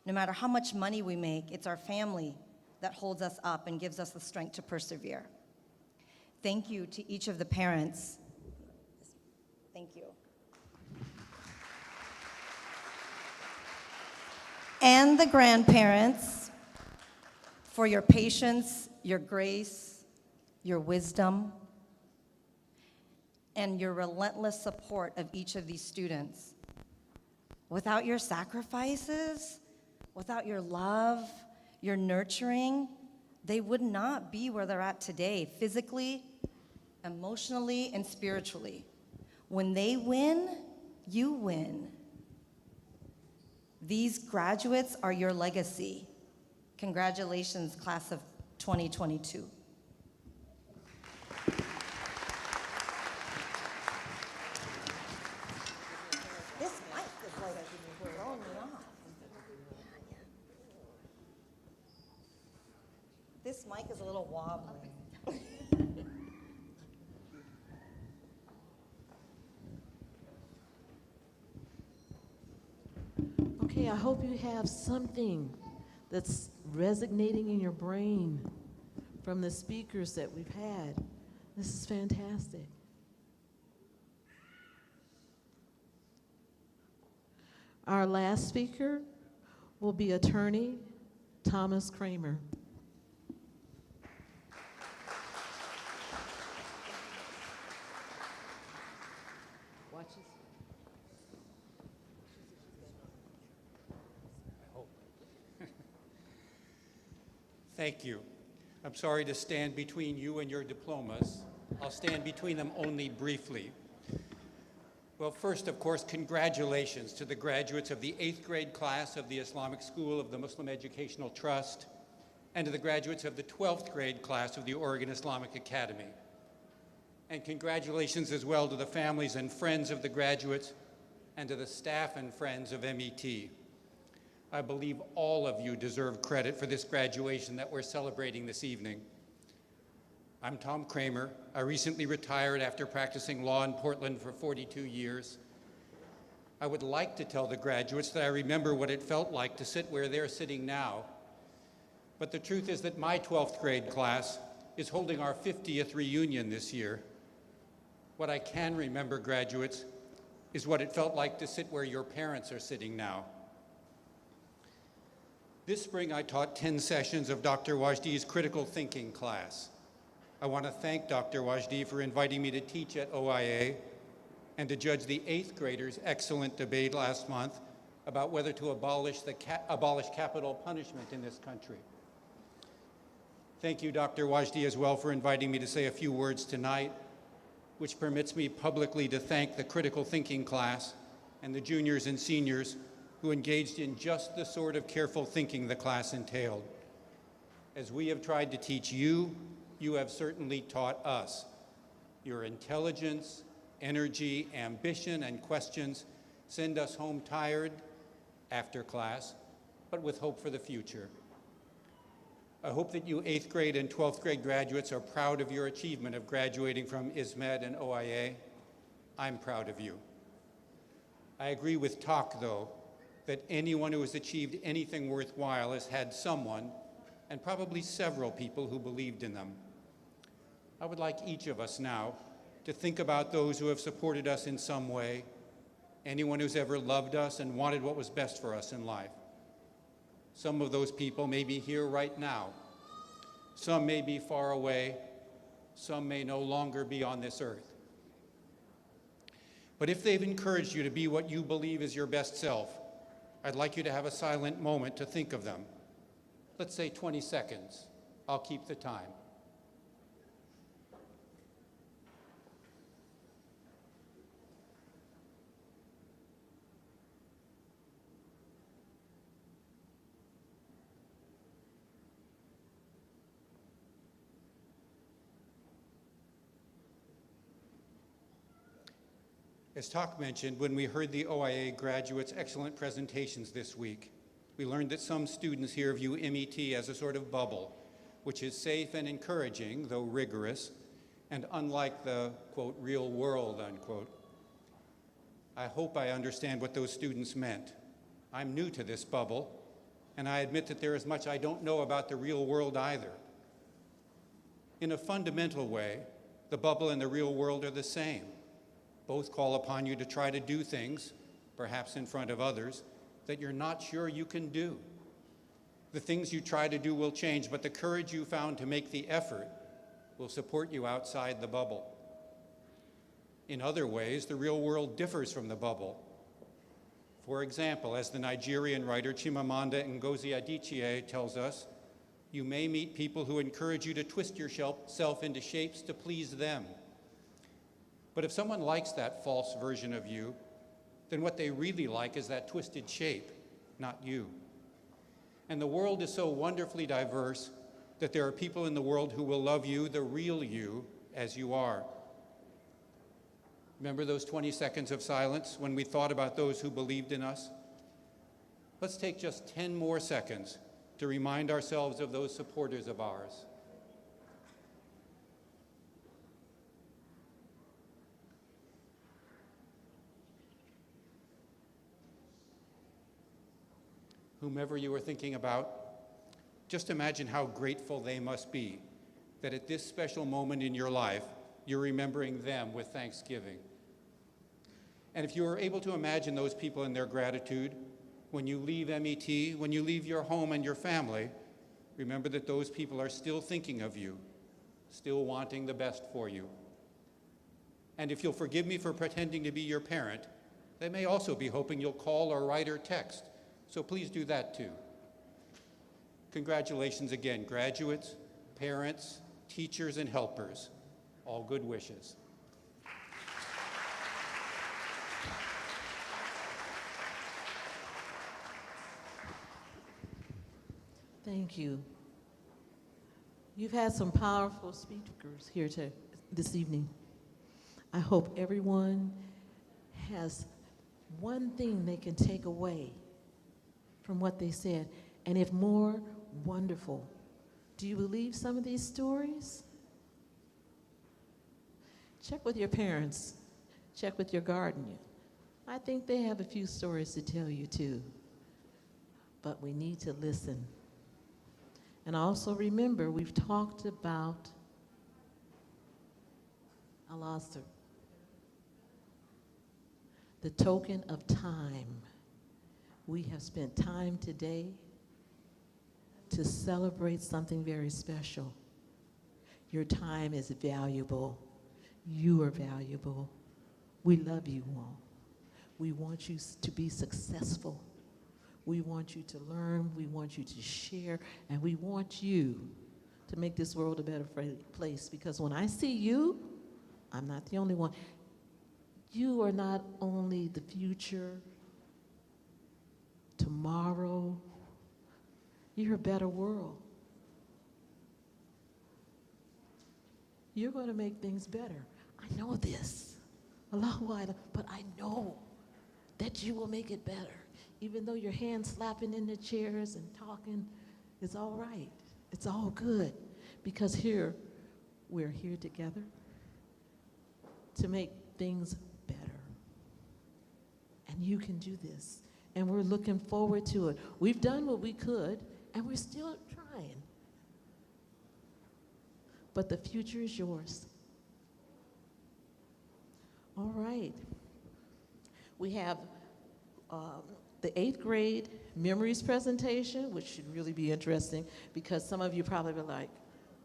no matter how much money we make, it's our family that holds us up and gives us the strength to persevere. Thank you to each of the parents. Thank you. And the grandparents for your patience, your grace, your wisdom, and your relentless support of each of these students. Without your sacrifices, without your love, your nurturing, they would not be where they're at today, physically, emotionally, and spiritually. When they win, you win. These graduates are your legacy. Congratulations, class of 2022. This mic is like throwing me off. This mic is a little wobbly. Okay, I hope you have something that's resonating in your brain from the speakers that we've had. This is fantastic. Our last speaker will be attorney Thomas Kramer. Watch this. Thank you. I'm sorry to stand between you and your diplomas. I'll stand between them only briefly. Well, first, of course, congratulations to the graduates of the 8th grade class of the Islamic School of the Muslim Educational Trust and to the graduates of the 12th grade class of the Oregon Islamic Academy. And congratulations as well to the families and friends of the graduates and to the staff and friends of MET. I believe all of you deserve credit for this graduation that we're celebrating this evening. I'm Tom Kramer. I recently retired after practicing law in Portland for 42 years. I would like to tell the graduates that I remember what it felt like to sit where they're sitting now. But the truth is that my 12th grade class is holding our 50th reunion this year. What I can remember, graduates, is what it felt like to sit where your parents are sitting now. This spring, I taught 10 sessions of Dr. Wajdi's critical thinking class. I want to thank Dr. Wajdi for inviting me to teach at OIA and to judge the 8th graders' excellent debate last month about whether to abolish capital punishment in this country. Thank you, Dr. Wajdi, as well for inviting me to say a few words tonight, which permits me publicly to thank the critical thinking class and the juniors and seniors who engaged in just the sort of careful thinking the class entailed. As we have tried to teach you, you have certainly taught us. Your intelligence, energy, ambition, and questions send us home tired after class, but with hope for the future. I hope that you 8th grade and 12th grade graduates are proud of your achievement of graduating from ISMED and OIA. I'm proud of you. I agree with Talk, though, that anyone who has achieved anything worthwhile has had someone, and probably several people, who believed in them. I would like each of us now to think about those who have supported us in some way, anyone who's ever loved us and wanted what was best for us in life. Some of those people may be here right now. Some may be far away. Some may no longer be on this earth. But if they've encouraged you to be what you believe is your best self, I'd like you to have a silent moment to think of them. Let's say 20 seconds. I'll keep the time. As Talk mentioned, when we heard the OIA graduates' excellent presentations this week, we learned that some students here view MET as a sort of bubble, which is safe and encouraging, though rigorous, and unlike the, quote, real world, unquote. I hope I understand what those students meant. I'm new to this bubble, and I admit that there is much I don't know about the real world either. In a fundamental way, the bubble and the real world are the same. Both call upon you to try to do things, perhaps in front of others, that you're not sure you can do. The things you try to do will change, but the courage you found to make the effort will support you outside the bubble. In other ways, the real world differs from the bubble. For example, as the Nigerian writer Chimamanda Ngozi Adichie tells us, You may meet people who encourage you to twist yourself into shapes to please them. But if someone likes that false version of you, then what they really like is that twisted shape, not you. And the world is so wonderfully diverse that there are people in the world who will love you, the real you, as you are. Remember those 20 seconds of silence when we thought about those who believed in us? Let's take just 10 more seconds to remind ourselves of those supporters of ours. Whomever you are thinking about, just imagine how grateful they must be that at this special moment in your life, you're remembering them with thanksgiving. And if you are able to imagine those people in their gratitude, when you leave MET, when you leave your home and your family, remember that those people are still thinking of you, still wanting the best for you. And if you'll forgive me for pretending to be your parent, they may also be hoping you'll call or write or text. So please do that too. Congratulations again, graduates, parents, teachers, and helpers. All good wishes. Thank you. You've had some powerful speakers here this evening. I hope everyone has one thing they can take away from what they said, and if more, wonderful. Do you believe some of these stories? Check with your parents. Check with your guardian. I think they have a few stories to tell you too, but we need to listen. And also remember, we've talked about, I lost her, the token of time. We have spent time today to celebrate something very special. Your time is valuable. You are valuable. We love you all. We want you to be successful. We want you to learn. We want you to share. And we want you to make this world a better place. Because when I see you, I'm not the only one. You are not only the future, tomorrow, you're a better world. You're going to make things better. I know this. Allahu Akbar, but I know that you will make it better. Even though your hands slapping in the chairs and talking, it's all right. It's all good. Because here, we're here together to make things better. And you can do this. And we're looking forward to it. We've done what we could, and we're still trying. But the future is yours. All right. We have the 8th grade memories presentation, which should really be interesting because some of you probably be like,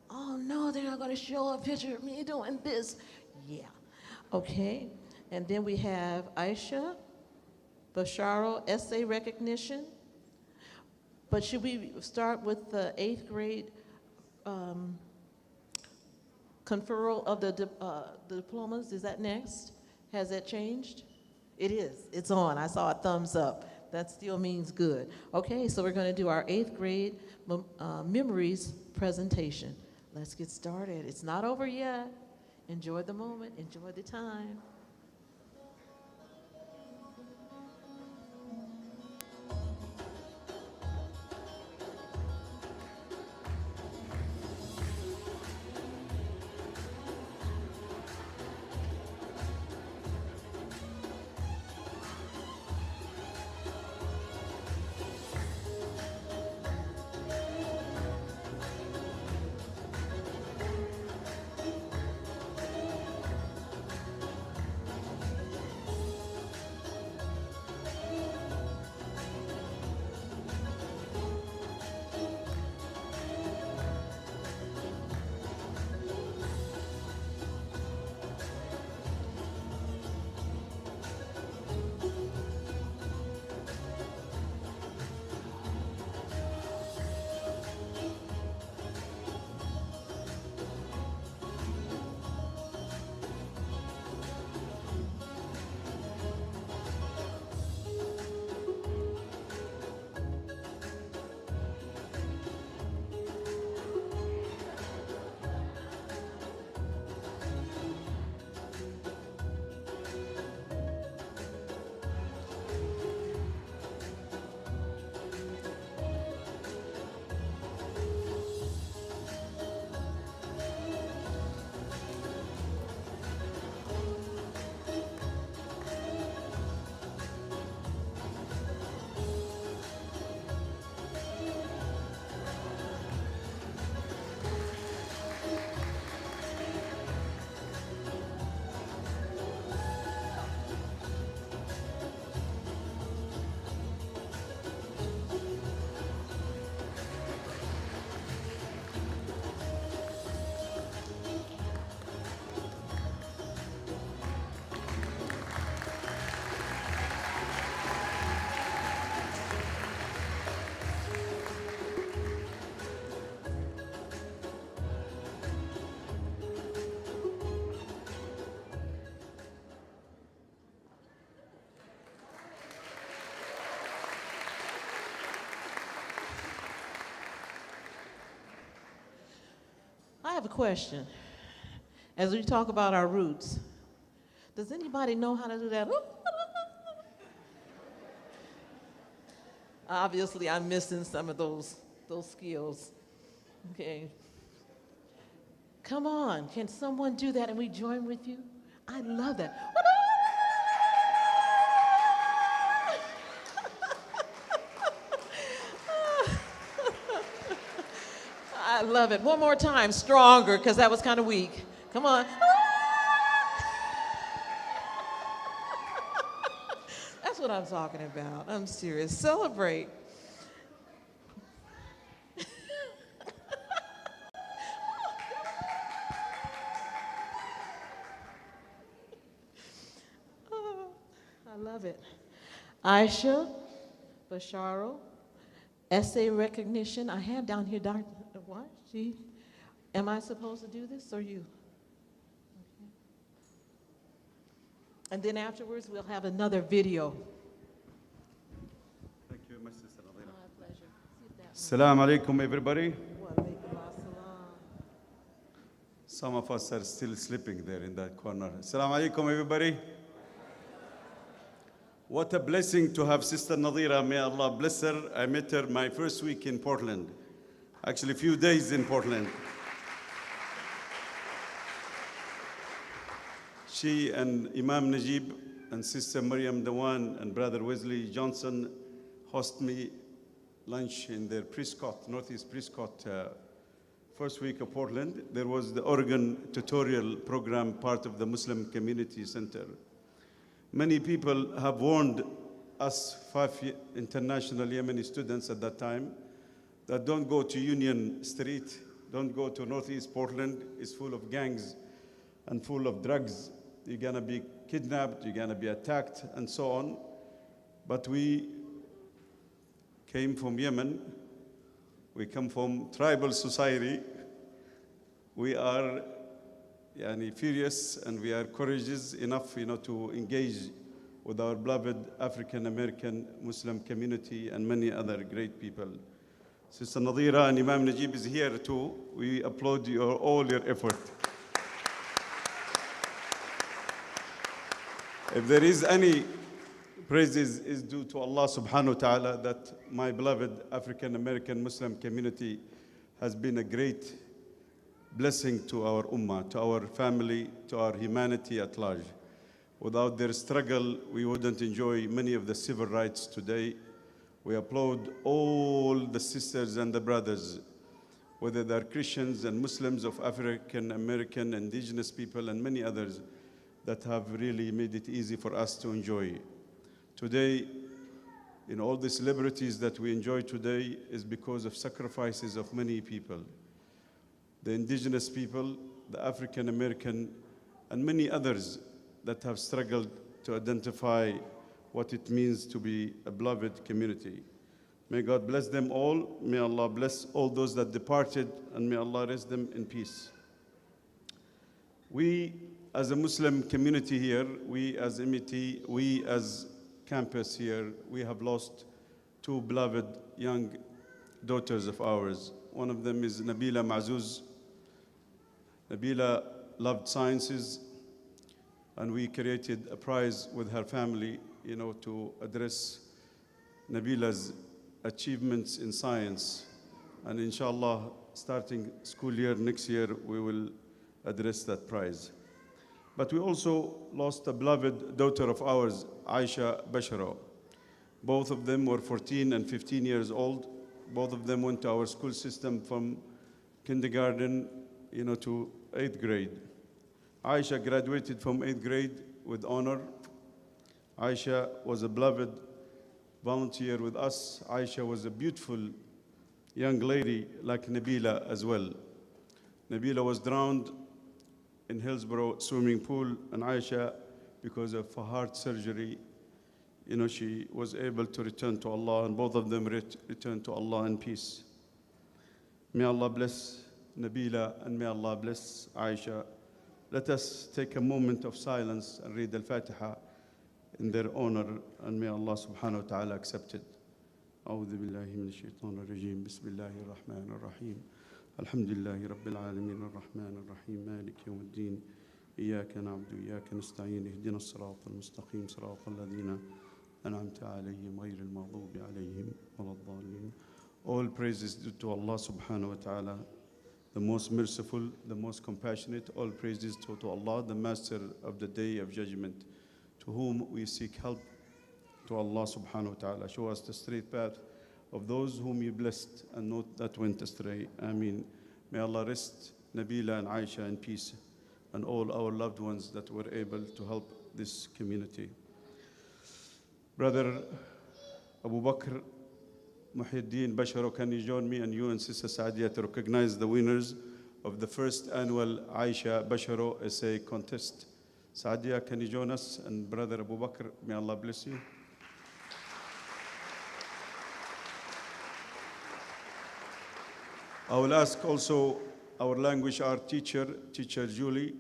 oh no, they're not going to show a picture of me doing this. Yeah. Okay. And then we have Aisha Basharo essay recognition. But should we start with the 8th grade conferral of the diplomas? Is that next? Has that changed? It is. It's on. I saw a thumbs up. That still means good. Okay, so we're going to do our 8th grade memories presentation. Let's get started. It's not over yet. Enjoy the moment. Enjoy the time. have a question. As we talk about our roots, does anybody know how to do that? Obviously, I'm missing some of those skills. Okay. Come on, can someone do that and we join with you? I love that. I love it. One more time, stronger, because that was kind of weak. Come on. That's what I'm talking about. I'm serious. Celebrate. Oh, I love it. Aisha, Basharo, essay recognition. I have down here, Dr. What? Am I supposed to do this or you? Okay. And then afterwards, we'll have another video. Thank you, my sister Nadira. My pleasure. Assalamu alaikum, everybody. Wa alaikum assalam. Some of us are still sleeping there in that corner. Assalamu alaikum, everybody. What a blessing to have Sister Nadira. May Allah bless her. I met her my first week in Portland. Actually, a few days in Portland. She and Imam Najib and Sister Maryam Dewan and Brother Wesley Johnson host me lunch in their Prescott, Northeast Prescott, first week of Portland. There was the Oregon tutorial program, part of the Muslim Community Center. Many people have warned us 5 international Yemeni students at that time that don't go to Union Street, don't go to Northeast Portland. It's full of gangs and full of drugs. You're gonna be kidnapped, you're gonna be attacked, and so on. But we came from Yemen. We come from tribal society. We are furious and we are courageous enough, to engage with our beloved African American Muslim community and many other great people. Sister Nadira and Imam Najib is here too. We applaud all your effort. If there is any praises is due to Allah subhanahu wa ta'ala that my beloved African American Muslim community has been a great blessing to our ummah, to our family, to our humanity at large. Without their struggle, we wouldn't enjoy many of the civil rights today. We applaud all the sisters and the brothers, whether they're Christians and Muslims of African American, indigenous people, and many others that have really made it easy for us to enjoy. Today, in all the celebrities that we enjoy today is because of sacrifices of many people. The indigenous people, the African American, and many others that have struggled to identify what it means to be a beloved community. May God bless them all. May Allah bless all those that departed, and may Allah rest them in peace. We, as a Muslim community here, we as MET, we as campus here, we have lost 2 beloved young daughters of ours. One of them is Nabila Mazuz. Nabila loved sciences, and we created a prize with her family, to address Nabila's achievements in science. And inshallah, starting school year next year, we will address that prize. But we also lost a beloved daughter of ours, Aisha Basharo. Both of them were 14 and 15 years old. Both of them went to our school system from kindergarten, to 8th grade. Aisha graduated from 8th grade with honor. Aisha was a beloved volunteer with us. Aisha was a beautiful young lady like Nabila as well. Nabila was drowned in Hillsborough swimming pool, and Aisha, because of a heart surgery, she was able to return to Allah, and both of them returned to Allah in peace. May Allah bless Nabila, and may Allah bless Aisha. Let us take a moment of silence and read Al-Fatiha in their honor, and may Allah subhanahu wa ta'ala accept it. أعوذ بالله من الشيطان الرجيم بسم الله الرحمن الرحيم الحمد لله رب العالمين الرحمن الرحيم مالك يوم الدين إياك نعبد وإياك نستعين اهدنا الصراط المستقيم صراط الذين أنعمت عليهم غير المغضوب عليهم ولا الضالين. All praises due to Allah subhanahu wa ta'ala, the most merciful, the most compassionate. All praises to Allah, the master of the day of judgment, to whom we seek help, to Allah subhanahu wa ta'ala. Show us the straight path of those whom you blessed and not that went astray. Ameen. May Allah rest Nabila and Aisha in peace and all our loved ones that were able to help this community. Brother Abu Bakr Muhyiddin Basharo, can you join me and you and Sister Saadia to recognize the winners of the first annual Aisha Basharo essay contest? Saadia, can you join us? And Brother Abu Bakr, may Allah bless you. I will ask also our language art teacher, Teacher Julie,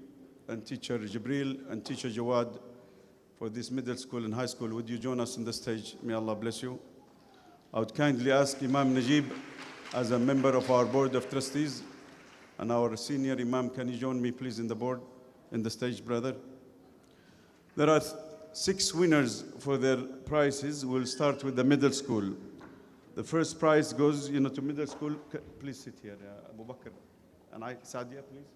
and Teacher Jibril, and Teacher Jawad for this middle school and high school. Would you join us on the stage? May Allah bless you. I would kindly ask Imam Najib, as a member of our Board of Trustees, and our senior Imam, can you join me please in the stage, brother? There are 6 winners for their prizes. We'll start with the middle school. The first prize goes, to middle school. Please sit here, Abu Bakr. And Saadia, please.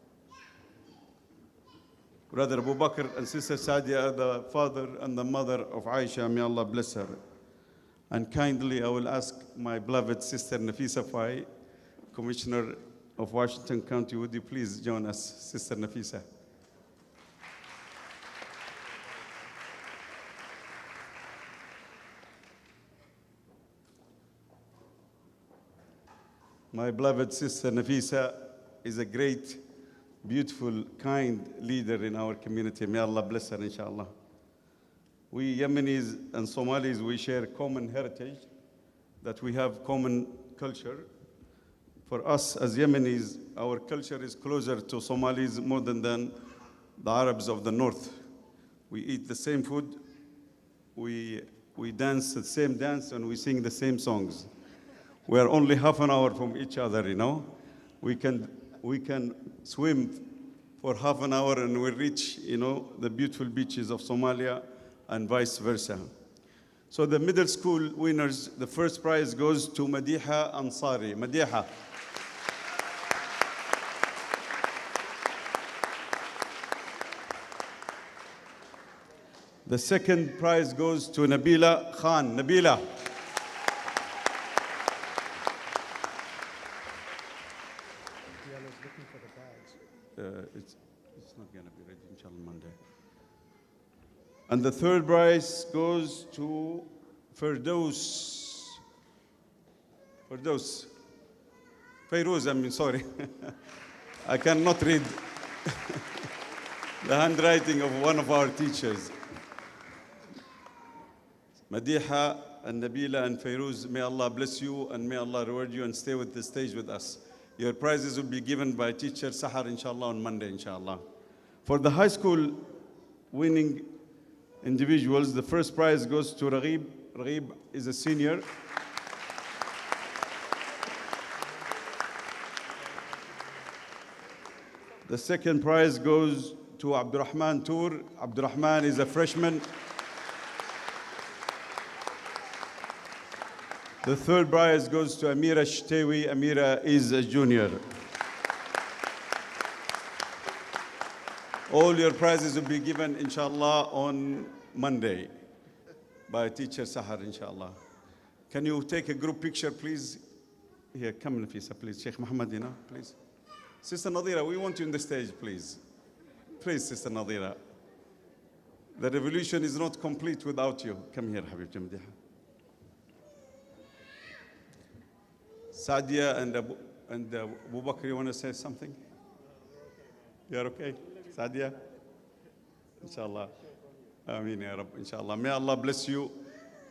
Brother Abu Bakr and Sister Saadia are the father and the mother of Aisha. May Allah bless her. And kindly, I will ask my beloved Sister Nafisa Fai, Commissioner of Washington County, would you please join us, Sister Nafisa? My beloved Sister Nafisa is a great, beautiful, kind leader in our community. May Allah bless her, inshallah. We Yemenis and Somalis, we share common heritage, that we have common culture. For us as Yemenis, our culture is closer to Somalis more than the Arabs of the north. We eat the same food, we dance the same dance, and we sing the same songs. We are only half an hour from each other, We can swim for half an hour and we reach, the beautiful beaches of Somalia and vice versa. So the middle school winners, the first prize goes to Madiha Ansari. Madiha. The second prize goes to Nabila Khan. Nabila. It's not going to be ready, inshallah, Monday. And the third prize goes to Firdaus. Fairuz, sorry. I cannot read the handwriting of one of our teachers. Madiha and Nabila and Fairuz, may Allah bless you and may Allah reward you and stay with the stage with us. Your prizes will be given by teacher Sahar, inshallah, on Monday, inshallah. For the high school winning individuals, the first prize goes to Raghib. Raghib is a senior. The second prize goes to Abdurrahman Tour. Abdurrahman is a freshman. The third prize goes to Amira Shtewi. Amira is a junior. All your prizes will be given, inshallah, on Monday by teacher Sahar, inshallah. Can you take a group picture, please? Here, come, Nafisa, please. Sheikh Muhammad, please. Sister Nadira, we want you on the stage, please. Please, Sister Nadira. The revolution is not complete without you. Come here, Habib Jamdiha. Saadia and Abu Bakr, you want to say something? You're okay? Saadia? Inshallah. Ameen ya Rabb, inshallah. May Allah bless you.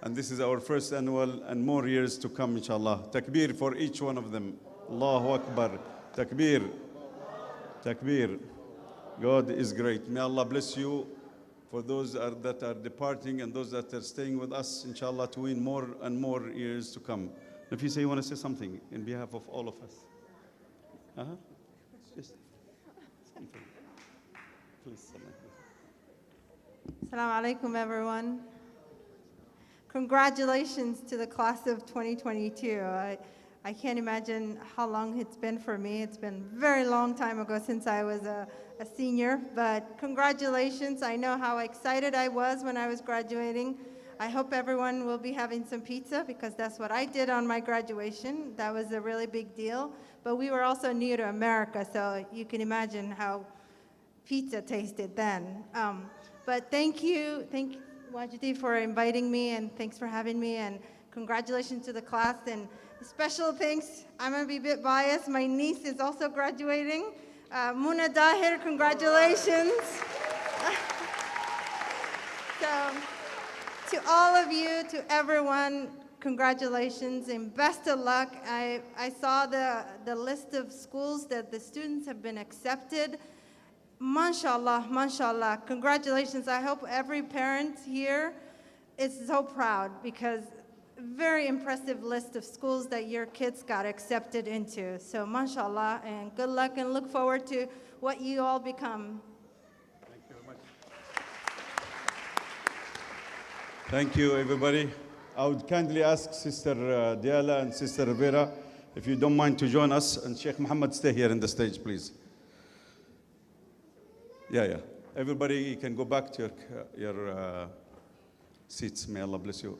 And this is our first annual and more years to come, inshallah. Takbir for each one of them. Allahu Akbar. Takbir. Takbir. God is great. May Allah bless you for those that are departing and those that are staying with us, inshallah, to win more and more years to come. If you say you want to say something in behalf of all of us. Uh-huh. Just something. Please, Salman. Assalamu alaikum, everyone. Congratulations to the class of 2022. I can't imagine how long it's been for me. It's been a very long time ago since I was a senior, but congratulations. I know how excited I was when I was graduating. I hope everyone will be having some pizza because that's what I did on my graduation. That was a really big deal. But we were also new to America, so you can imagine how pizza tasted then. But thank you, Wajdi, for inviting me, and thanks for having me, and congratulations to the class, and special thanks. I'm gonna be a bit biased. My niece is also graduating. Muna Dahir, congratulations. So, to all of you, to everyone, congratulations and best of luck. I saw the list of schools that the students have been accepted. MashaAllah, MashaAllah, congratulations. I hope every parent here is so proud because very impressive list of schools that your kids got accepted into. So MashaAllah, and good luck, and look forward to what you all become. Thank you very much. Thank you, everybody. I would kindly ask Sister Diala and Sister Rivera, if you don't mind to join us, and Sheikh Muhammad, stay here in the stage, please. Yeah. Everybody can go back to your seats. May Allah bless you.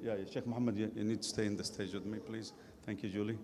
Yeah, Sheikh Muhammad, you need to stay in the stage with me, please. Thank you, Julie.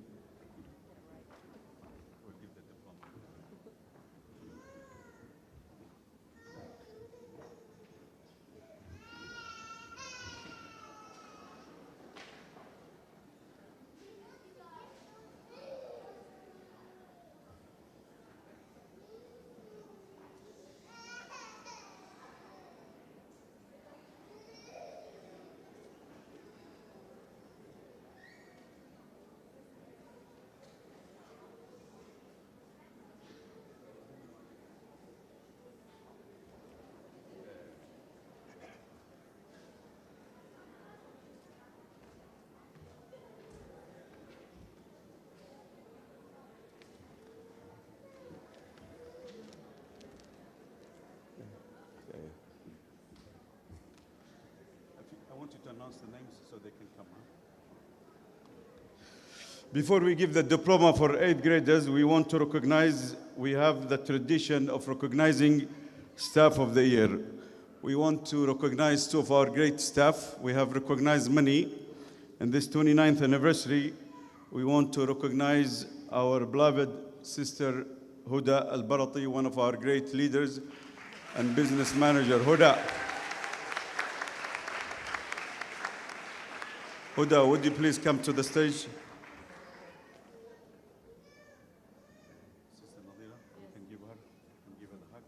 I want you to announce the names so they can come. Before we give the diploma for 8th graders, we want to recognize, we have the tradition of recognizing staff of the year. We want to recognize two of our great staff. We have recognized many. In this 29th anniversary, we want to recognize our beloved sister Huda Al-Barati, one of our great leaders and business manager. Huda, would you please come to the stage? Sister Nadira, you can give her the hug.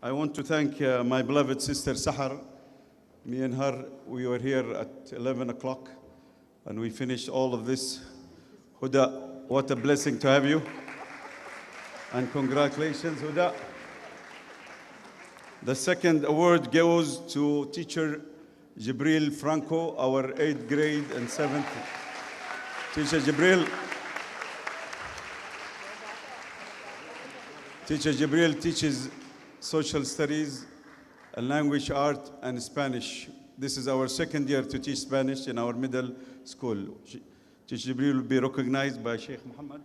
I want to thank my beloved sister Sahar. Me and her, we were here at 11 o'clock and we finished all of this. Huda, what a blessing to have you. And congratulations, Huda. The second award goes to teacher Jibril Franco, our 8th grade and 7th. Teacher Jibril teaches social studies, language art, and Spanish. This is our second year to teach Spanish in our middle school. Teacher Jibril will be recognized by Sheikh Muhammad.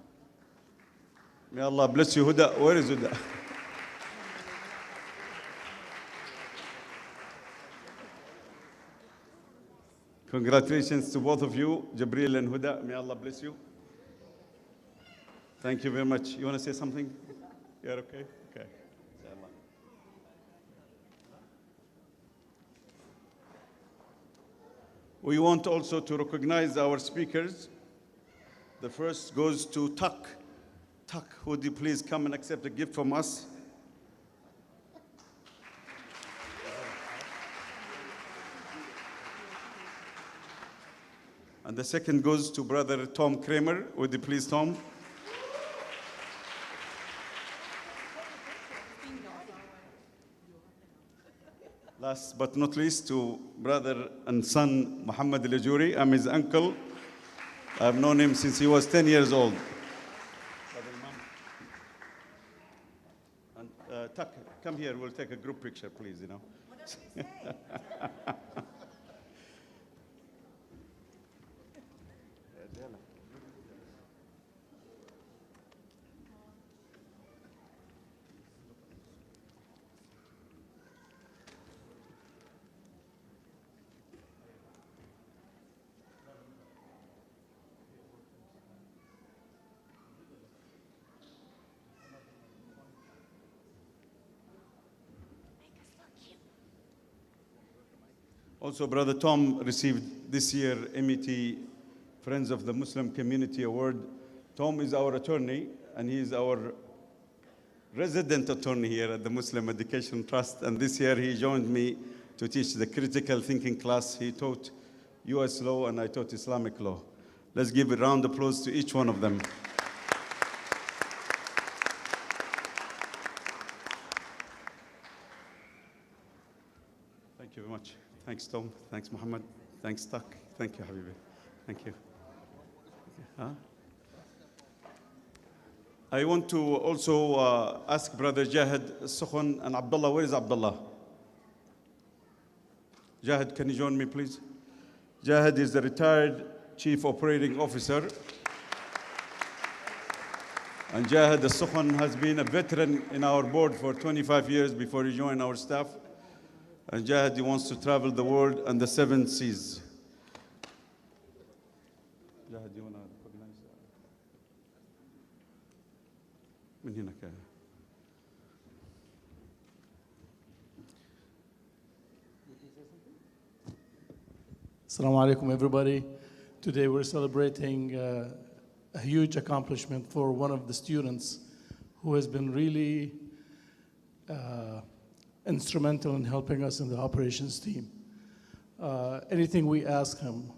May Allah bless you, Huda. Where is Huda? Congratulations to both of you, Jibril and Huda. May Allah bless you. Thank you very much. You want to say something? You're okay? Okay. We want also to recognize our speakers. The first goes to Tuck. Tuck, would you please come and accept a gift from us? And the second goes to Brother Tom Kramer. Would you please, Tom? Last but not least, to brother and son Muhammad Al-Ajuri. I'm his uncle. I've known him since he was 10 years old. And Tuck, come here. We'll take a group picture, please. Also, Brother Tom received this year MET Friends of the Muslim Community Award. Tom is our attorney, and he is our resident attorney here at the Muslim Education Trust. And this year he joined me to teach the critical thinking class. He taught US law, and I taught Islamic law. Let's give a round of applause to each one of them. Thank you very much. Thanks, Tom. Thanks, Muhammad. Thanks, Tuck. Thank you, Habibi. Thank you. I want to also ask Brother Jahid Sukhun and Abdullah. Where is Abdullah? Jahid, can you join me, please? Jahid is the retired Chief Operating Officer. And Jahid Sukhun has been a veteran in our board for 25 years before he joined our staff. And Jahid, he wants to travel the world and the 7 seas. Jahid, you want to recognize من هناك. Assalamu alaikum, everybody. Today we're celebrating a huge accomplishment for one of the students who has been really instrumental in helping us in the operations team. Anything we ask him,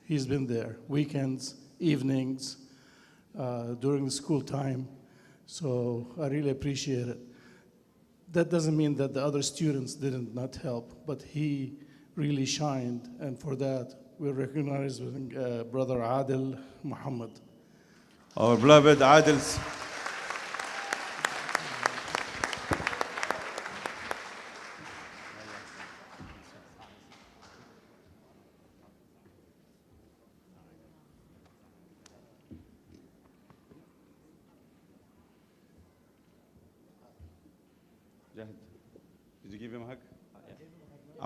he's been there. Weekends, evenings, during the school time. So I really appreciate it. That doesn't mean that the other students didn't not help, but he really shined, and for that we're recognizing Brother Adil Muhammad. Our beloved Adil. Jahid, did you give him a hug?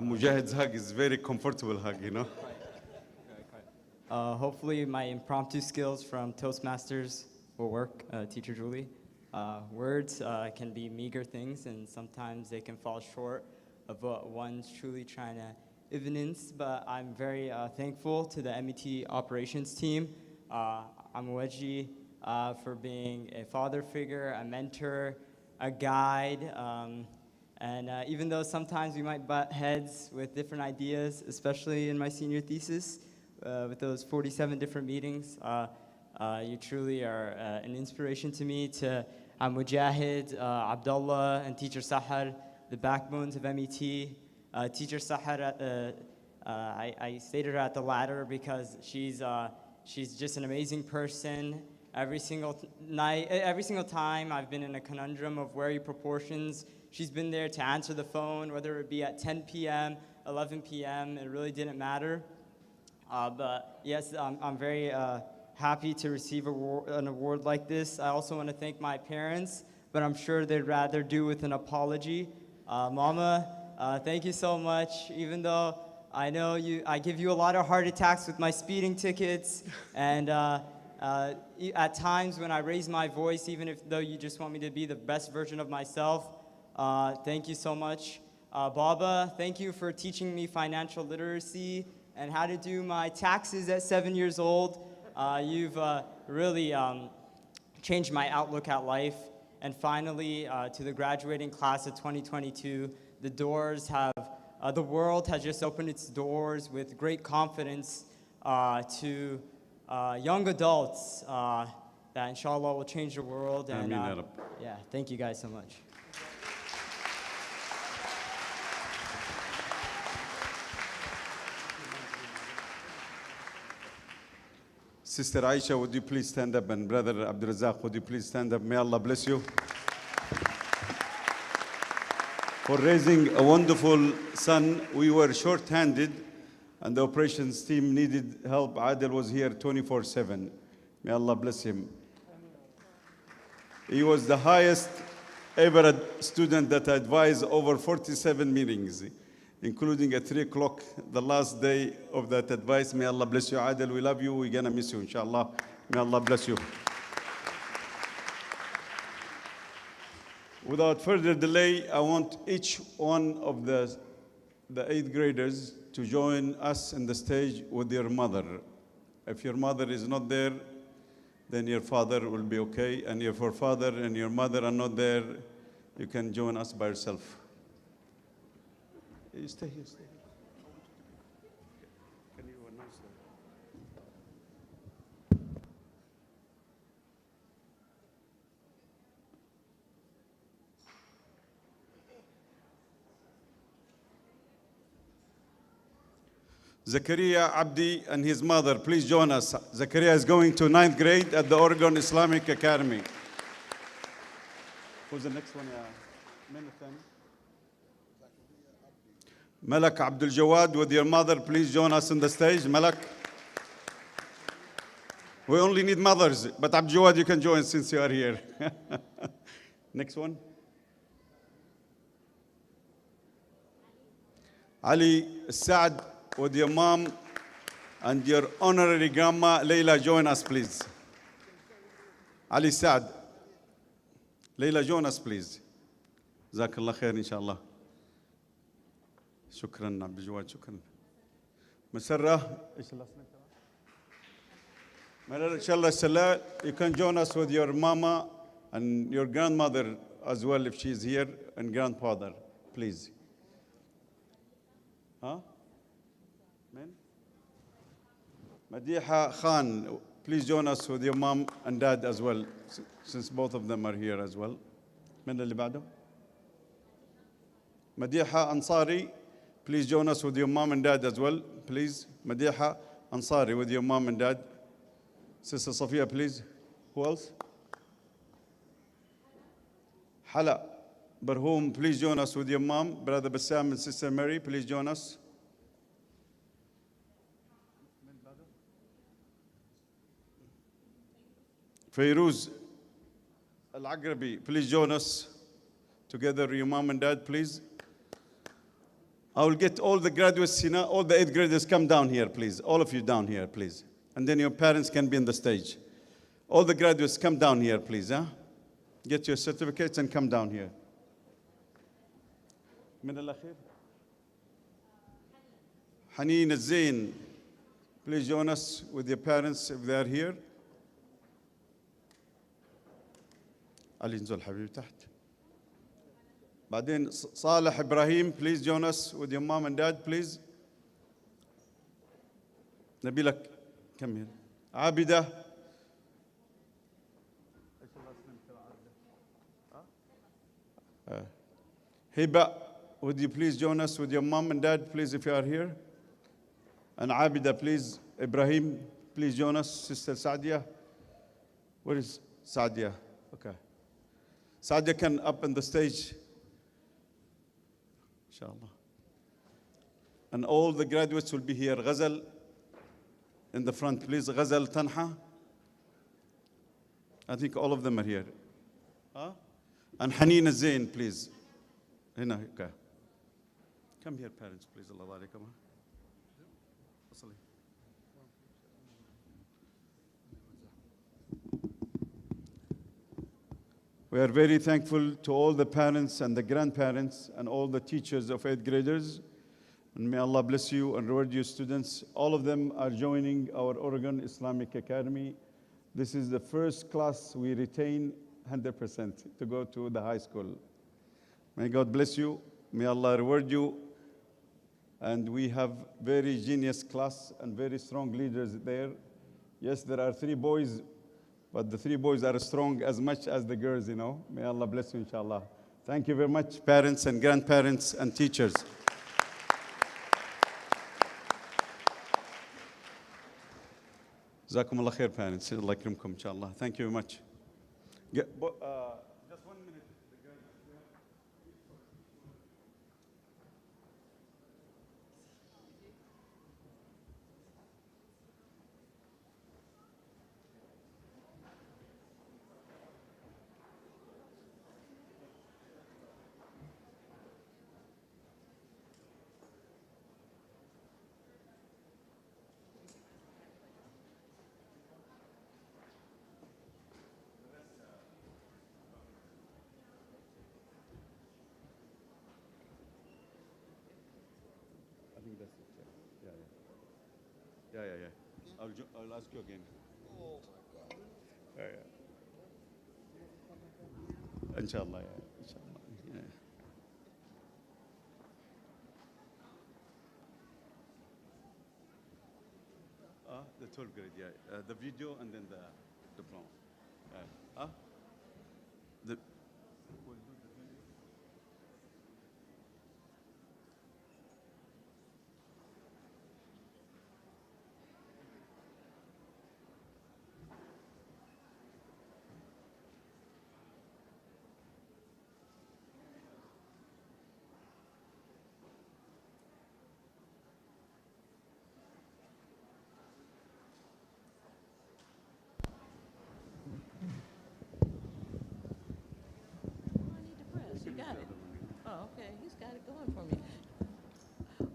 Mujahid's hug is very comfortable hug, Hopefully my impromptu skills from Toastmasters will work, Teacher Julie. Words can be meager things, and sometimes they can fall short of what one's truly trying to evidence, but I'm very thankful to the MET operations team. I'm Wedgie for being a father figure, a mentor, a guide, and even though sometimes we might butt heads with different ideas, especially in my senior thesis, with those 47 different meetings, you truly are an inspiration to me, to Mujahid, Abdullah, and Teacher Sahar, the backbones of MET. Teacher Sahar, I stated her at the ladder because she's just an amazing person. Every single time I've been in a conundrum of wary proportions, she's been there to answer the phone, whether it be at 10 p.m., 11 p.m., it really didn't matter. But yes, I'm very happy to receive an award like this. I also want to thank my parents, but I'm sure they'd rather do with an apology. Mama, thank you so much. Even though I know I give you a lot of heart attacks with my speeding tickets, and at times when I raise my voice, even though you just want me to be the best version of myself, thank you so much. Baba, thank you for teaching me financial literacy and how to do my taxes at 7 years old. You've really changed my outlook at life. And finally, to the graduating class of 2022, the world has just opened its doors with great confidence to young adults that inshallah will change the world. And yeah, thank you guys so much. Sister Aisha, would you please stand up? And Brother Abdul Razak, would you please stand up? May Allah bless you for raising a wonderful son. We were short-handed, and the operations team needed help. Adil was here 24/7. May Allah bless him. He was the highest ever student that advised over 47 meetings, including at 3 o'clock, the last day of that advice. May Allah bless you, Adil. We love you. We're going to miss you, inshallah. May Allah bless you. Without further delay, I want each one of the 8th graders to join us in the stage with your mother. If your mother is not there, then your father will be okay. And if your father and your mother are not there, you can join us by yourself. You stay here, stay here. Can you announce that? Zakaria Abdi and his mother, please join us. Zakaria is going to 9th grade at the Oregon Islamic Academy. Who's the next one? Malak Abdul Jawad with your mother, please join us on the stage. Malak. We only need mothers, but Abdul Jawad, you can join since you are here. Next one. Ali Saad with your mom and your honorary grandma, Leila, join us, please. Ali Saad. Leila, join us, please. Jazakallah khair, inshallah. Shukran, Abdul Jawad, shukran. Masarra, inshallah, you can join us with your mama and your grandmother as well if she's here, and grandfather, please. Huh? Madiha Khan, please join us with your mom and dad as well, since both of them are here as well. من اللي بعده? Madiha Ansari, please join us with your mom and dad as well, please. Madiha Ansari with your mom and dad. Sister Safia, please. Who else? Hala Barhoum, please join us with your mom. Brother Bassam and Sister Mary, please join us. Fairuz Al-Agrabi, please join us together, your mom and dad, please. I will get all the graduates, all the 8th graders come down here, please. All of you down here, please. And then your parents can be on the stage. All the graduates come down here, please. Huh? Get your certificates and come down here. من الأخير Haneen Zain, please join us with your parents if they are here. علي انزل حبيبي تحت. بعدين صالح إبراهيم, please join us with your mom and dad, please. نبيلة, come here. عابدة. Hiba, would you please join us with your mom and dad, please, if you are here? And Abida, please. Ibrahim, please join us. Sister Saadia. Where is Saadia? Okay. Saadia can up on the stage. Inshallah. And all the graduates will be here. Ghazal in the front, please. Ghazal Tanha. I think all of them are here. Huh? And Haneen Zain, please. Okay. Come here, parents, please. Allah alaikum. We are very thankful to all the parents and the grandparents and all the teachers of 8th graders. And may Allah bless you and reward you, students. All of them are joining our Oregon Islamic Academy. This is the first class we retain 100% to go to the high school. May God bless you. May Allah reward you. And we have very genius class and very strong leaders there. Yes, there are 3 boys, but the 3 boys are strong as much as the girls, May Allah bless you, inshallah. Thank you very much, parents and grandparents and teachers. جزاكم الله خير parents. الله يكرمكم إن شاء الله. Thank you very much. Just 1 minute. I think that's it. Yeah. I'll ask you again. Oh my God. Yeah. Inshallah. Inshallah. Yeah. The 12th grade. Yeah. The video and then the diploma. The. You got it. Oh, okay, he's got it going for me.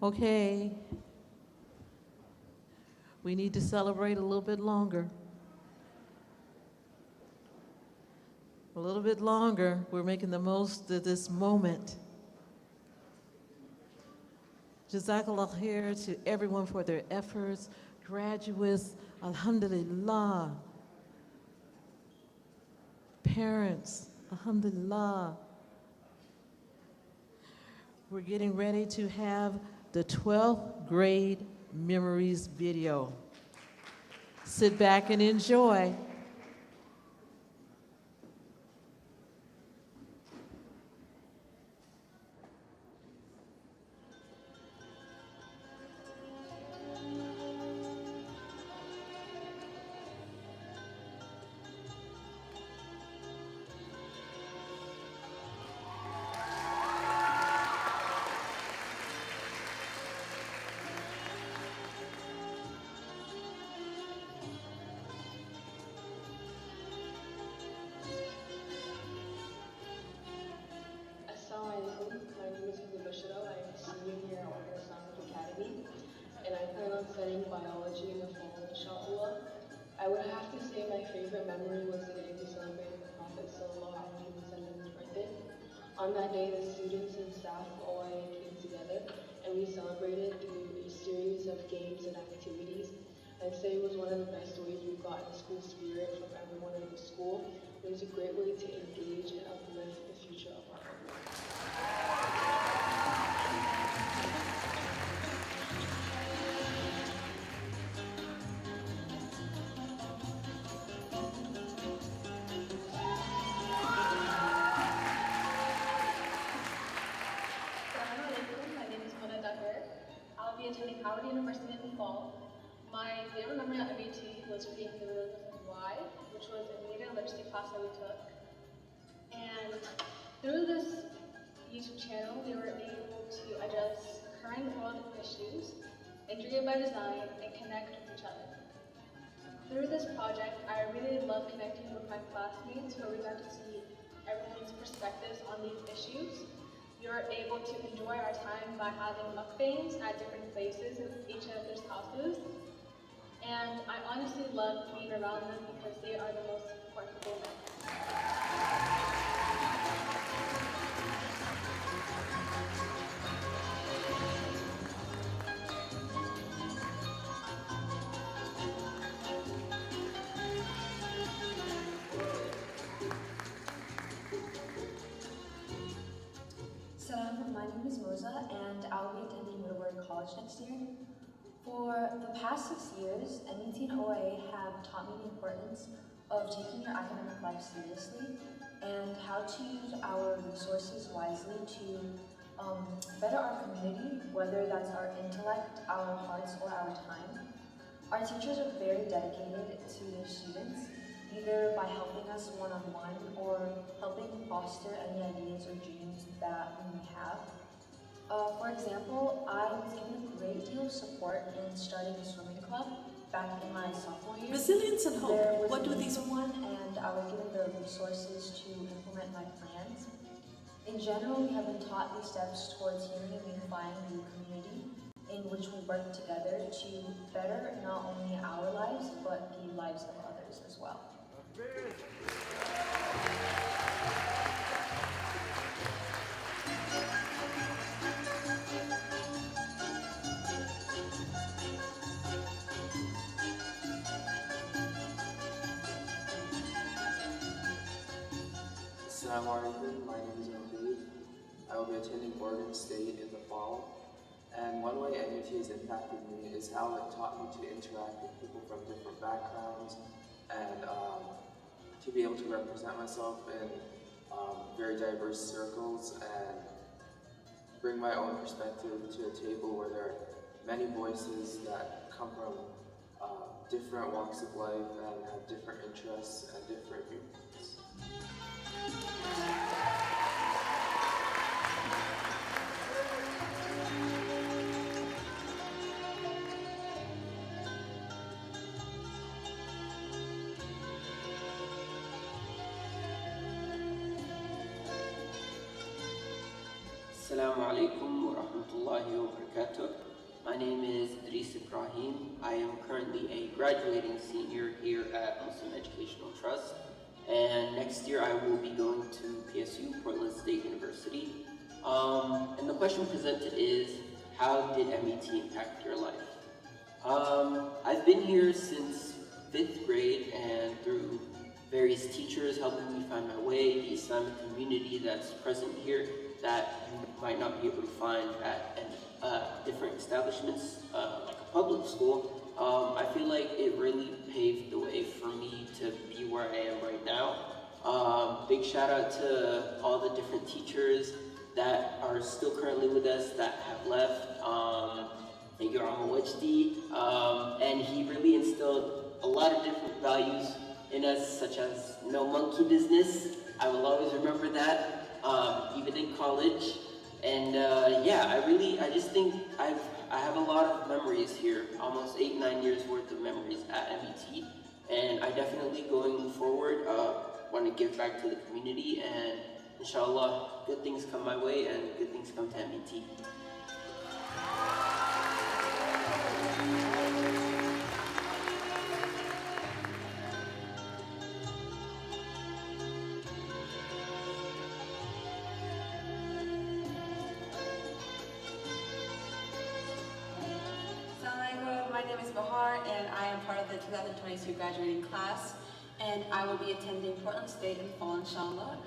Okay. We need to celebrate a little bit longer. A little bit longer. We're making the most of this moment. Jazakallah khair to everyone for their efforts. Graduates, alhamdulillah. Parents, alhamdulillah. We're getting ready to have the 12th grade memories video. Sit back and enjoy. My name is Bashiro. I am a senior here at Islamic Academy, and I plan on studying biology in the fall, inshallah. I would have to say my favorite memory was the day we celebrated the Prophet Prophet's birthday. On that day, the students and staff of OIA came together, and we celebrated through a series of games and activities. I'd say it was one of the best ways we've gotten school spirit from everyone in the school. It was a great way to engage and uplift the future of our country. I'll be attending Howard University in the fall. My favorite memory at MAT was reading Feminism and Why, which was a media and literacy class that we took. And through this YouTube channel, we were able to address current world issues, integrate by design, and connect with each other. Through this project, I really love connecting with my classmates where we got to see everyone's perspectives on these issues. We were able to enjoy our time by having mukbangs at different places in each other's houses. And I honestly love being around them because they are the most important people. My name is Moza, and I'll be attending Middlebury College next year. For the past 6 years, MET and OIA have taught me the importance of taking your academic life seriously and how to use our resources wisely to better our community, whether that's our intellect, our hearts, or our time. Our teachers are very dedicated to their students, either by helping us one-on-one or helping foster any ideas or dreams that we may have. For example, I was given a great deal of support in starting a swimming club back in my sophomore year. Resilience and hope. There was What a do need these for one, and I was given the resources to implement my plans. In general, we have been taught these steps towards healing and unifying the community in which we work together to better not only our lives, but the lives of others as well. Assalamu alaikum, my name is Mahmoud. I will be attending Oregon State in the fall. And one way MUT has impacted me is how it taught me to interact with people from different backgrounds and to be able to represent myself in very diverse circles and bring my own perspective to a table where there are many voices that come from different walks of life and have different interests and different viewpoints. Assalamu alaikum wa rahmatullahi wa barakatuh. My name is Idris Ibrahim. I am currently a graduating senior here at Muslim Educational Trust. And next year I will be going to PSU, Portland State University. And the question presented is, how did MET impact your life? I've been here since 5th grade and through various teachers helping me find my way, the Islamic community that's present here that you might not be able to find at different establishments like a public school. I feel like it really paved the way for me to be where I am right now. Big shout out to all the different teachers that are still currently with us that have left. Thank you, Rama Wajdi. And he really instilled a lot of different values in us, such as no monkey business. I will always remember that, even in college. And yeah, I just think I have a lot of memories here, almost 8-9 years worth of memories at MET. And I definitely, going forward, want to give back to the community, and inshallah, good things come my way and good things come to MET. My name is Bahar, and I am part of the 2022 graduating class, and I will be attending Portland State in fall, inshallah.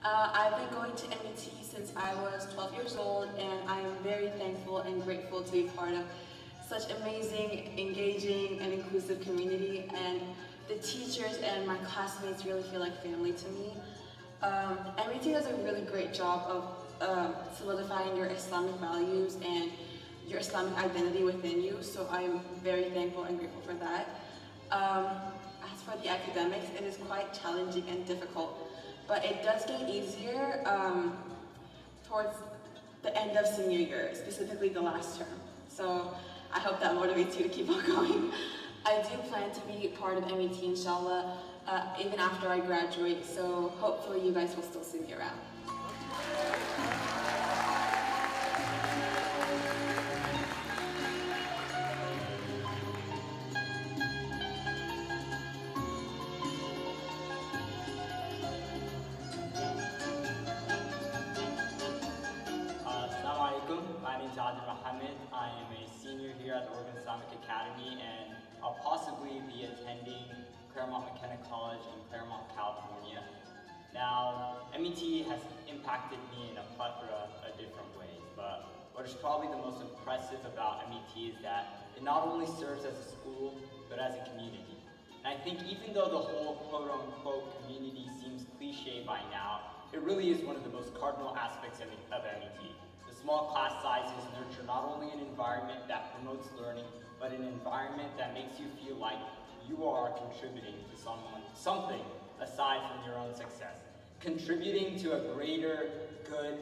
I've been going to MET since I was 12 years old, and I am very thankful and grateful to be part of such amazing, engaging, and inclusive community, and the teachers and my classmates really feel like family to me. MET does a really great job of solidifying your Islamic values and your Islamic identity within you, so I am very thankful and grateful for that. As for the academics, it is quite challenging and difficult, but it does get easier towards the end of senior year, specifically the last term. So I hope that motivates you to keep on going. I do plan to be part of MET, inshallah, even after I graduate, so hopefully you guys will still see me around. I am a senior here at the Oregon Islamic Academy, and I'll possibly be attending Claremont McKenna College in Claremont, California. Now, MET has impacted me in a plethora of different ways, but what is probably the most impressive about MET is that it not only serves as a school, but as a community. And I think even though the whole quote-unquote community seems cliche by now, it really is one of the most cardinal aspects of MET. Small class sizes nurture not only an environment that promotes learning, but an environment that makes you feel like you are contributing to something aside from your own success. Contributing to a greater good.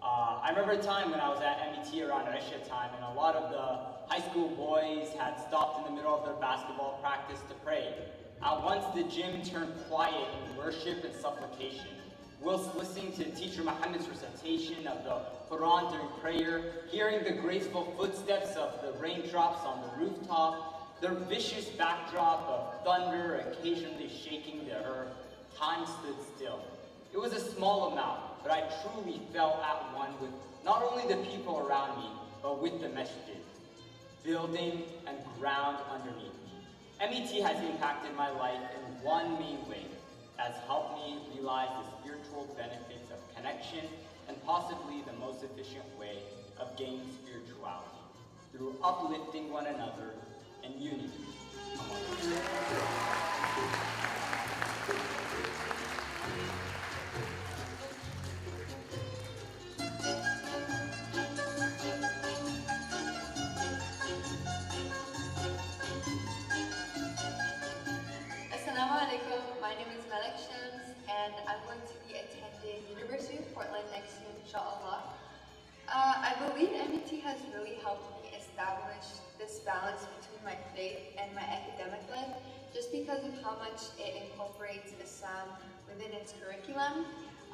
I remember a time when I was at MET around Isha time, and a lot of the high school boys had stopped in the middle of their basketball practice to pray. At once the gym turned quiet in worship and supplication. Whilst listening to Teacher Muhammad's recitation of the Quran during prayer, hearing the graceful footsteps of the raindrops on the rooftop, the vicious backdrop of thunder occasionally shaking the earth, time stood still. It was a small amount, but I truly felt at one with not only the people around me, but with the masjid, building and ground underneath me. MET has impacted my life in one main way, has helped me realize the spiritual benefits of connection and possibly the most efficient way of gaining spirituality, through uplifting one another and unity among us. Assalamu alaikum. My name is Malak Shams, and I'm going to be attending University of Portland next year, inshallah. I believe MET has really helped me establish this balance between my faith and my academic life, just because of how much it incorporates Islam within its curriculum,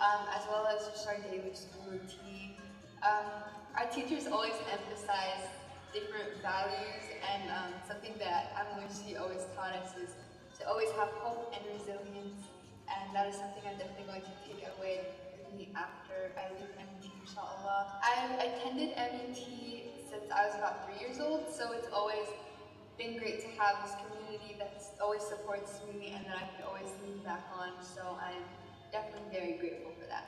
as well as just our daily school routine. Our teachers always emphasize different values, and something that Amursi always taught us is to always have hope and resilience, and that is something I'm definitely going to take away with me after I leave MET, inshallah. I've attended MET since I was about 3 years old, so it's always been great to have this community that always supports me and that I can always lean back on, so I'm definitely very grateful for that.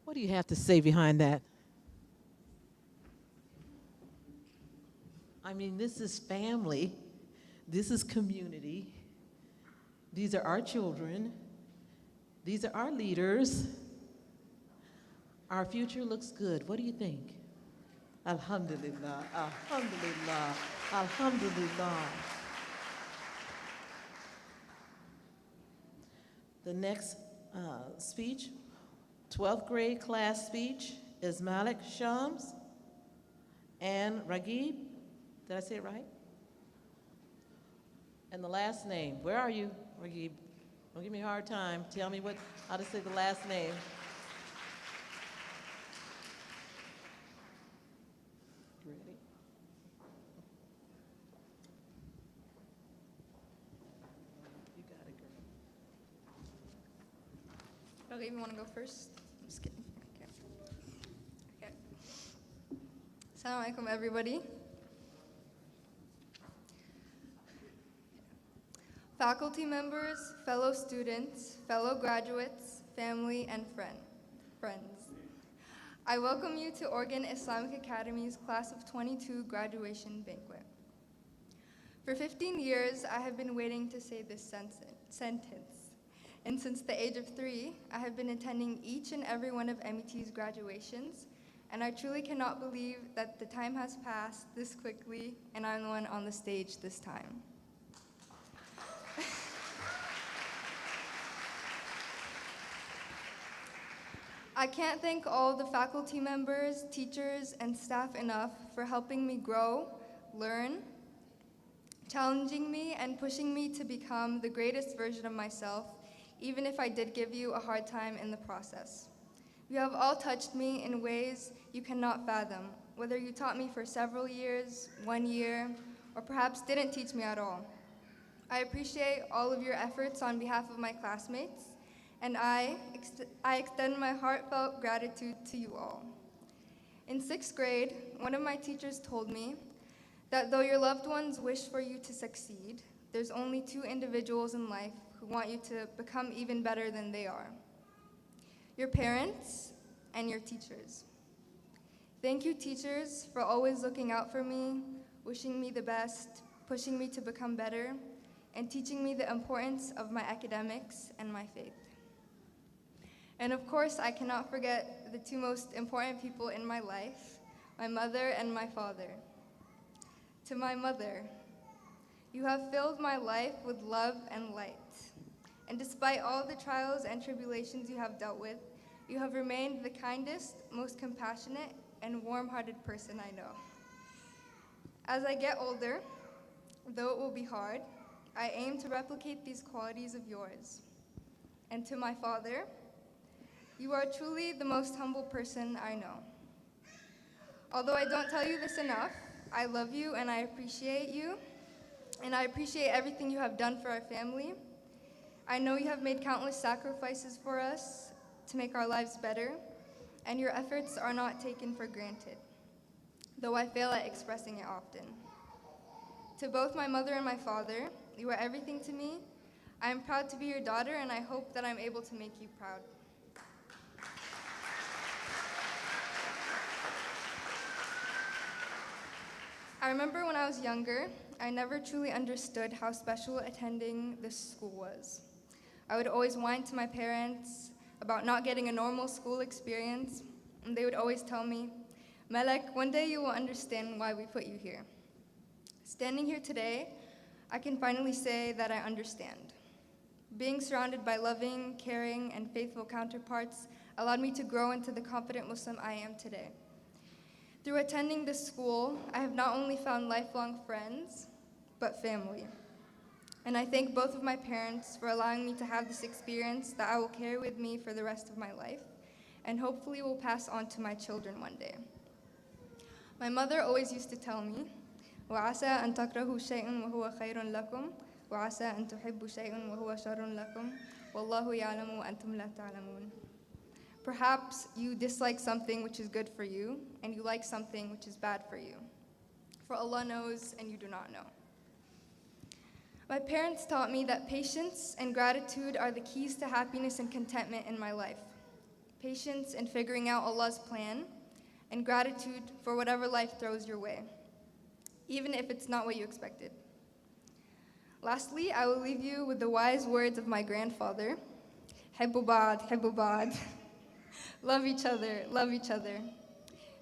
What do you have to say behind that? I mean, this is family. This is community. These are our children. These are our leaders. Our future looks good. What do you think? Alhamdulillah, alhamdulillah, alhamdulillah. The next speech, 12th grade class speech, is Malik Shams and Ragib. Did I say it right? And the last name, where are you, Ragib? Don't give me a hard time. Tell me how to say the last name. Ready? You got it, girl. Ragib, you want to go first? I'm just kidding. Okay. Assalamu alaikum, everybody. Faculty members, fellow students, fellow graduates, family, and friends. I welcome you to Oregon Islamic Academy's Class of 22 graduation banquet. For 15 years, I have been waiting to say this sentence. And since the age of 3, I have been attending each and every one of MET's graduations, and I truly cannot believe that the time has passed this quickly and I'm the one on the stage this time. I can't thank all the faculty members, teachers, and staff enough for helping me grow, learn, challenging me, and pushing me to become the greatest version of myself, even if I did give you a hard time in the process. You have all touched me in ways you cannot fathom, whether you taught me for several years, 1 year, or perhaps didn't teach me at all. I appreciate all of your efforts on behalf of my classmates, and I extend my heartfelt gratitude to you all. In 6th grade, one of my teachers told me that though your loved ones wish for you to succeed, there's only 2 individuals in life who want you to become even better than they are: your parents and your teachers. Thank you, teachers, for always looking out for me, wishing me the best, pushing me to become better, and teaching me the importance of my academics and my faith. And of course, I cannot forget the 2 most important people in my life, my mother and my father. To my mother, you have filled my life with love and light. And despite all the trials and tribulations you have dealt with, you have remained the kindest, most compassionate, and warm-hearted person I know. As I get older, though it will be hard, I aim to replicate these qualities of yours. And to my father, you are truly the most humble person I know. Although I don't tell you this enough, I love you and I appreciate you, and I appreciate everything you have done for our family. I know you have made countless sacrifices for us to make our lives better, and your efforts are not taken for granted, though I fail at expressing it often. To both my mother and my father, you are everything to me. I am proud to be your daughter, and I hope that I'm able to make you proud. I remember when I was younger, I never truly understood how special attending this school was. I would always whine to my parents about not getting a normal school experience, and they would always tell me, "Melek, one day you will understand why we put you here." Standing here today, I can finally say that I understand. Being surrounded by loving, caring, and faithful counterparts allowed me to grow into the confident Muslim I am today. Through attending this school, I have not only found lifelong friends, but family. And I thank both of my parents for allowing me to have this experience that I will carry with me for the rest of my life, and hopefully will pass on to my children one day. My mother always used to tell me, وَعَسَىٰ أَن تَكْرَهُوا شَيْءٌ وَهُوَ خَيْرٌ لَكُمْ وَعَسَىٰ أَن تُحِبُّوا شَيْءٌ وَهُوَ شَرٌ لَكُمْ وَاللَّهُ يَعْلَمُ وَأَنْتُمْ لَا تَعْلَمُونَ. Perhaps you dislike something which is good for you, and you like something which is bad for you. For Allah knows, and you do not know. My parents taught me that patience and gratitude are the keys to happiness and contentment in my life. Patience in figuring out Allah's plan, and gratitude for whatever life throws your way, even if it's not what you expected. Lastly, I will leave you with the wise words of my grandfather, "Hibbu ba'd, hibbu ba'd." Love each other, love each other.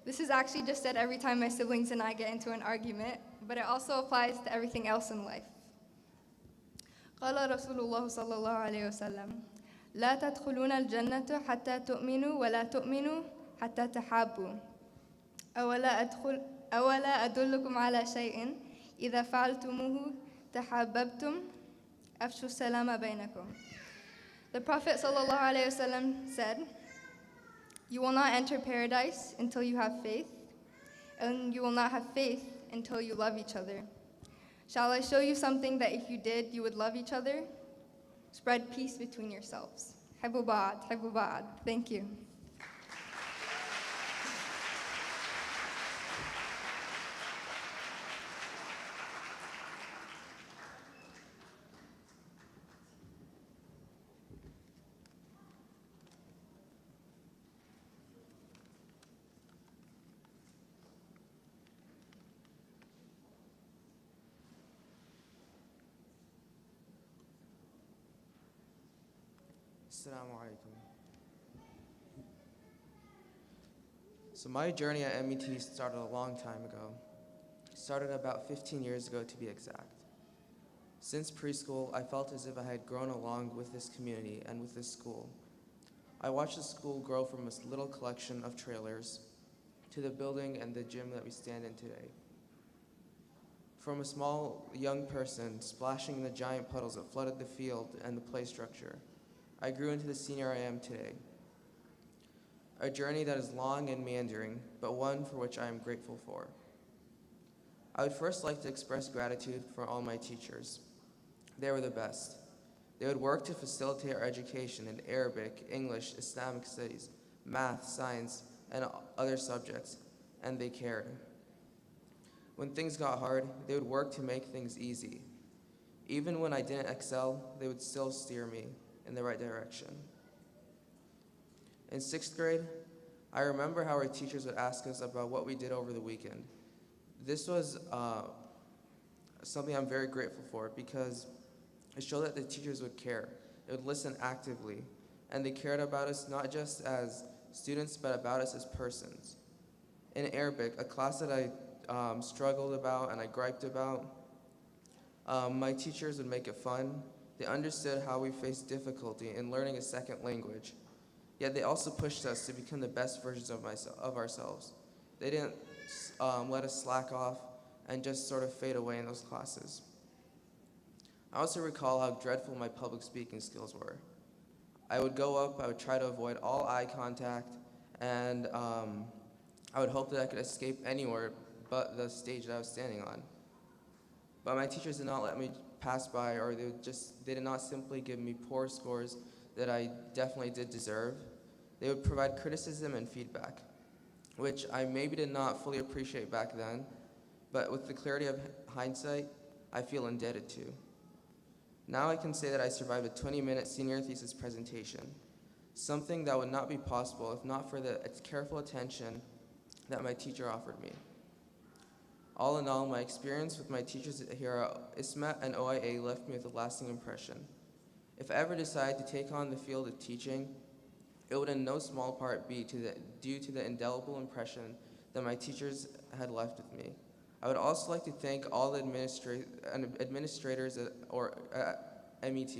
This is actually just said every time my siblings and I get into an argument, but it also applies to everything else in life. قال رسول الله صلى الله عليه وسلم لا تدخلون الجنة حتى تؤمنوا ولا تؤمنوا حتى تحابوا أولا أدلكم على شيء إذا فعلتموه تحاببتم أفشوا السلام بينكم. The Prophet ﷺ said, "You will not enter paradise until you have faith, and you will not have faith until you love each other. Shall I show you something that if you did, you would love each other? Spread peace between yourselves." Hibbu ba'd, hibbu ba'd. Thank you. Assalamu alaikum. So my journey at MET started a long time ago. It started about 15 years ago to be exact. Since preschool, I felt as if I had grown along with this community and with this school. I watched the school grow from a little collection of trailers to the building and the gym that we stand in today. From a small young person splashing in the giant puddles that flooded the field and the play structure, I grew into the senior I am today. A journey that is long and meandering, but one for which I am grateful for. I would first like to express gratitude for all my teachers. They were the best. They would work to facilitate our education in Arabic, English, Islamic studies, math, science, and other subjects, and they cared. When things got hard, they would work to make things easy. Even when I didn't excel, they would still steer me in the right direction. In 6th grade, I remember how our teachers would ask us about what we did over the weekend. This was something I'm very grateful for because it showed that the teachers would care. They would listen actively, and they cared about us not just as students, but about us as persons. In Arabic, a class that I struggled about and I griped about, my teachers would make it fun. They understood how we faced difficulty in learning a second language, yet they also pushed us to become the best versions of ourselves. They didn't let us slack off and just sort of fade away in those classes. I also recall how dreadful my public speaking skills were. I would go up, I would try to avoid all eye contact, and I would hope that I could escape anywhere but the stage that I was standing on. But my teachers did not let me pass by, or they did not simply give me poor scores that I definitely did deserve. They would provide criticism and feedback, which I maybe did not fully appreciate back then, but with the clarity of hindsight, I feel indebted to. Now I can say that I survived a 20-minute senior thesis presentation, something that would not be possible if not for the careful attention that my teacher offered me. All in all, my experience with my teachers here at ISMET and OIA left me with a lasting impression. If I ever decide to take on the field of teaching, it would in no small part be due to the indelible impression that my teachers had left with me. I would also like to thank all the administrators at MET.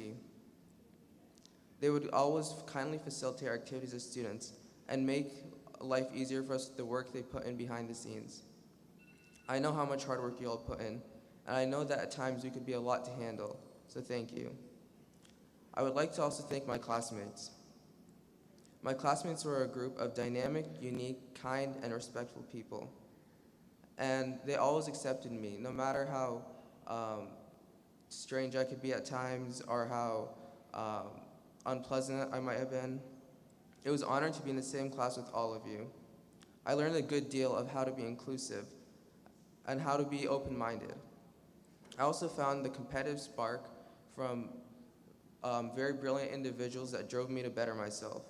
They would always kindly facilitate our activities as students and make life easier for us with the work they put in behind the scenes. I know how much hard work you all put in, and I know that at times we could be a lot to handle, so thank you. I would like to also thank my classmates. My classmates were a group of dynamic, unique, kind, and respectful people. And they always accepted me, no matter how strange I could be at times or how unpleasant I might have been. It was an honor to be in the same class with all of you. I learned a good deal of how to be inclusive and how to be open-minded. I also found the competitive spark from very brilliant individuals that drove me to better myself.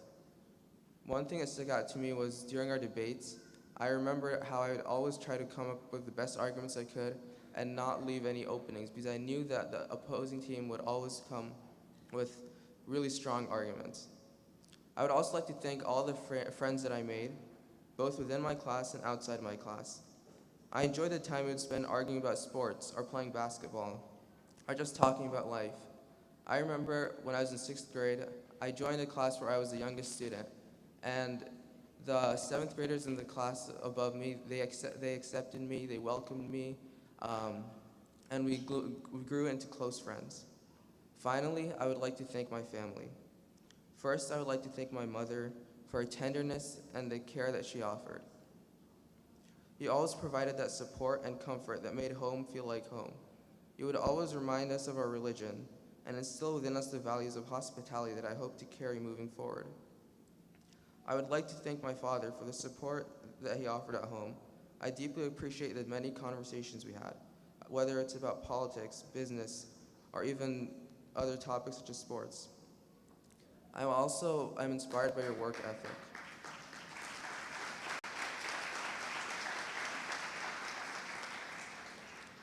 One thing that stuck out to me was during our debates, I remember how I would always try to come up with the best arguments I could and not leave any openings because I knew that the opposing team would always come with really strong arguments. I would also like to thank all the friends that I made, both within my class and outside my class. I enjoyed the time we would spend arguing about sports or playing basketball or just talking about life. I remember when I was in 6th grade, I joined a class where I was the youngest student, and the 7th graders in the class above me, they accepted me, they welcomed me, and we grew into close friends. Finally, I would like to thank my family. First, I would like to thank my mother for her tenderness and the care that she offered. You always provided that support and comfort that made home feel like home. You would always remind us of our religion and instill within us the values of hospitality that I hope to carry moving forward. I would like to thank my father for the support that he offered at home. I deeply appreciate the many conversations we had, whether it's about politics, business, or even other topics such as sports. I'm inspired by your work ethic.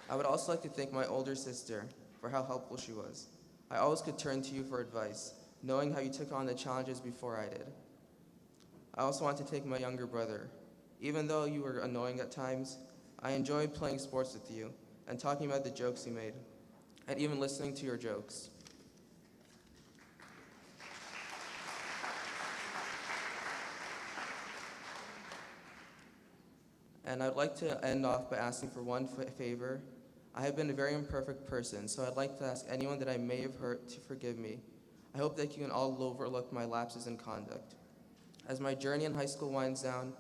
I would also like to thank my older sister for how helpful she was. I always could turn to you for advice, knowing how you took on the challenges before I did. I also want to thank my younger brother. Even though you were annoying at times, I enjoyed playing sports with you and talking about the jokes you made, and even listening to your jokes. And I'd like to end off by asking for one favor. I have been a very imperfect person, so I'd like to ask anyone that I may have hurt to forgive me. I hope that you can all overlook my lapses in conduct. As my journey in high school winds down,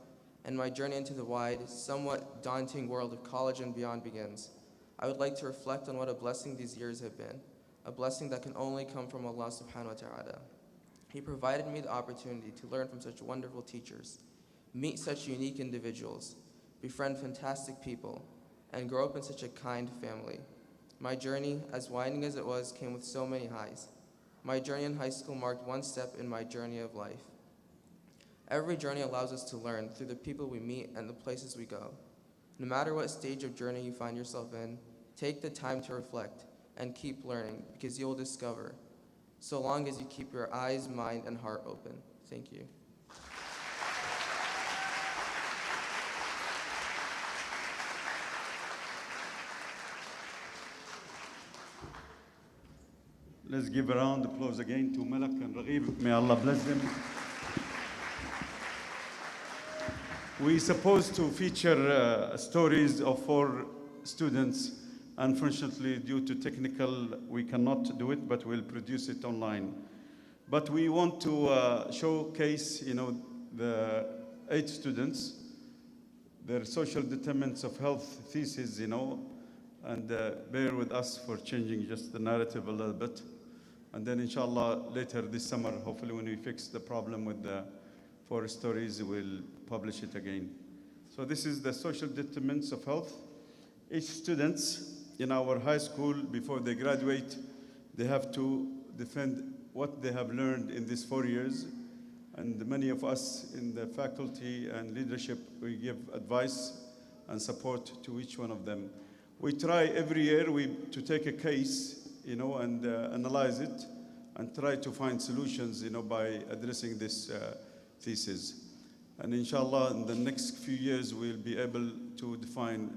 and my journey into the wide, somewhat daunting world of college and beyond begins, I would like to reflect on what a blessing these years have been, a blessing that can only come from Allah subhanahu wa ta'ala. He provided me the opportunity to learn from such wonderful teachers, meet such unique individuals, befriend fantastic people, and grow up in such a kind family. My journey, as winding as it was, came with so many highs. My journey in high school marked one step in my journey of life. Every journey allows us to learn through the people we meet and the places we go. No matter what stage of journey you find yourself in, take the time to reflect and keep learning, because you'll discover, so long as you keep your eyes, mind, and heart open. Thank you. Let's give a round of applause again to Malak and Raghib. May Allah bless them. We're supposed to feature stories of 4 students. Unfortunately, due to technical, we cannot do it, but we'll produce it online. But we want to showcase, the 8 students, their social determinants of health thesis, and bear with us for changing just the narrative a little bit. And then inshallah, later this summer, hopefully when we fix the problem with the 4 stories, we'll publish it again. So this is the social determinants of health. Each students in our high school, before they graduate, they have to defend what they have learned in these 4 years. And many of us in the faculty and leadership, we give advice and support to each one of them. We try every year to take a case, and analyze it and try to find solutions, by addressing this thesis. And inshallah, in the next few years, we'll be able to define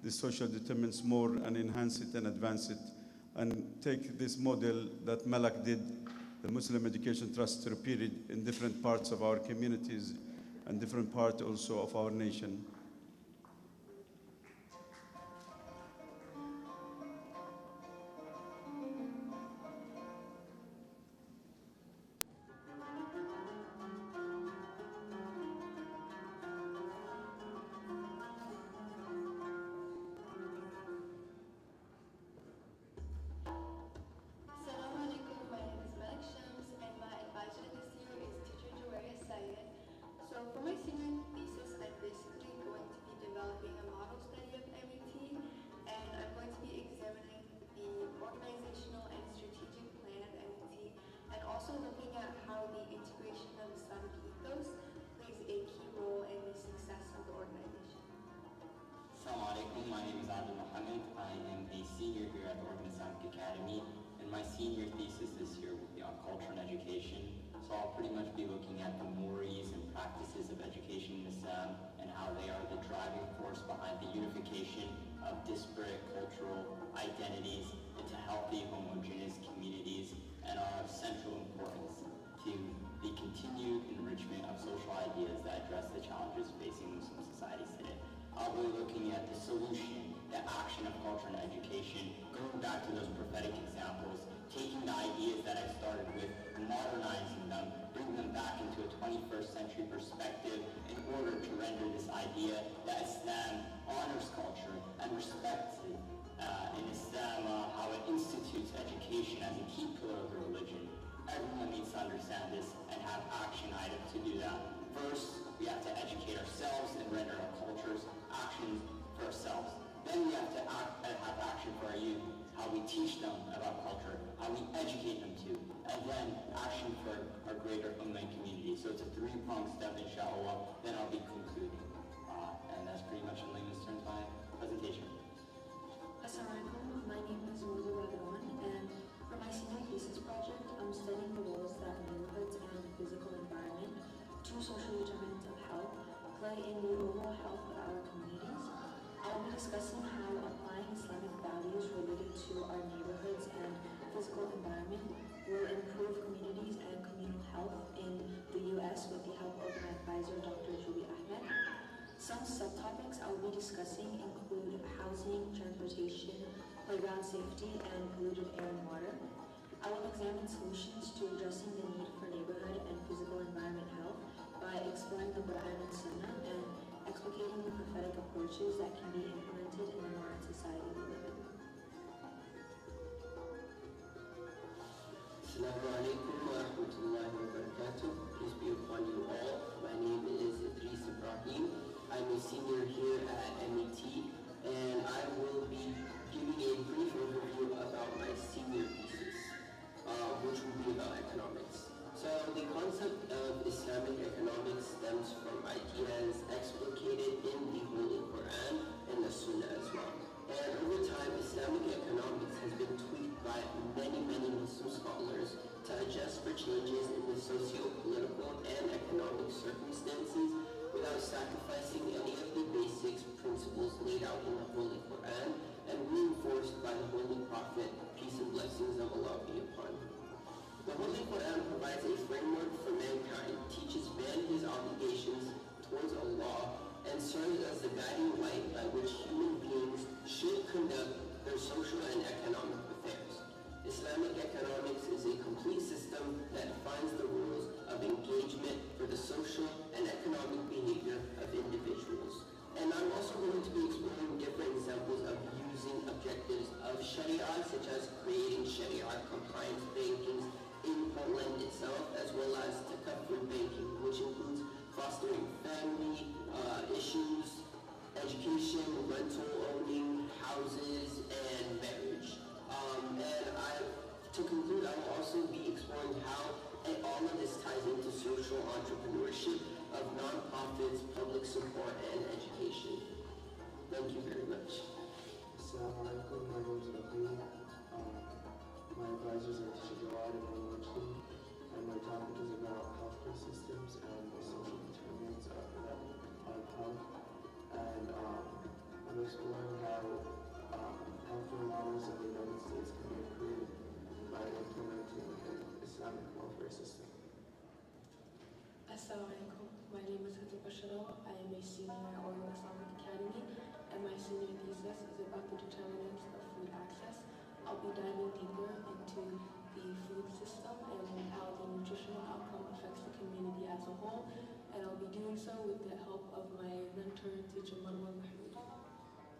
the social determinants more and enhance it and advance it, and take this model that Malak did, the Muslim Education Trust, repeated in different parts of our communities and different parts also of our nation. For my senior thesis, I'm basically going to be developing a model study of MET, and I'm going to be examining the organizational and strategic plan of MET, and also looking at how the integration of Islamic ethos plays a key role in the success of the organization. Assalamu alaikum, my name is Adil Mohammed. I am a senior here at the Oregon Islamic Academy, and my senior thesis this year will be on culture and education. So I'll pretty much be looking at the mores and practices of education in Islam and how they are the driving force behind the unification of disparate cultural identities into healthy, homogeneous communities, and are of central importance to the continued enrichment of social ideas that address the challenges facing Muslim societies today. I'll be looking at the solution, the action of culture and education, going back to those prophetic examples, taking the ideas that I started with, modernizing them, bringing them back into a 21st century perspective in order to render this idea that Islam honors culture and respects it. In Islam, how it institutes education as a key pillar of the religion. Everyone needs to understand this and have action items to do that. First, we have to educate ourselves and render our cultures actions for ourselves. Then we have to have action for our youth, how we teach them about culture, how we educate them to, and then action for our greater Ummah community. So it's a 3-pronged step, inshallah. Then I'll be concluding. And that's pretty much in layman's terms my presentation. Assalamualaikum, my name is Rosa Radwan, and for my senior thesis project, I'm studying the roles that underground safety, and polluted air and water. I will examine solutions to addressing the need for neighborhood and physical environment health by exploring the Quran and Sunnah and explicating the prophetic approaches that can be implemented in the modern society we live in. Assalamu alaikum wa rahmatullahi wa barakatuh. Peace be upon you all. My name is Idris Ibrahim. I'm a senior here at MET, and I will be giving a brief overview about my senior thesis, which will be about economics. So the concept of Islamic economics stems from ideas explicated in the Holy Quran and the Sunnah as well. And over time, Islamic economics has been tweaked by many Muslim scholars to adjust for changes in the socio-political and economic circumstances without sacrificing any of the basic principles laid out in the Holy Quran and reinforced by the Holy Prophet, peace and blessings of Allah be upon him. The Holy Quran provides a framework for mankind, teaches man his obligations towards Allah, and serves as the guiding light by which human beings should conduct their social and economic affairs. Islamic economics is a complete system that defines the rules of engagement for the social and economic behavior of individuals. And I'm also going to be exploring different examples of using objectives of Sharia, such as creating Sharia compliance bankings in Portland itself, as well as takafur banking, which includes fostering family issues, education, rental owning, houses, and marriage. To conclude, I will also be exploring how all of this ties into social entrepreneurship of nonprofits, public support, and education. Thank you very much. Assalamu alaikum, my name is Nabil. My advisors are Tisha Jawad and Anwar, and my topic is about healthcare systems and the social determinants of health. And I'm exploring how healthcare models in the United States can be improved by implementing an Islamic welfare system. Assalamu alaikum. My name is Hajj Basharo. I am a senior at Oregon Islamic Academy, and my senior thesis is about the determinants of food access. I'll be diving deeper into the food system and how the nutritional outcome affects the community as a whole, and I'll be doing so with the help of my mentor, teacher Marwan Mahmoud.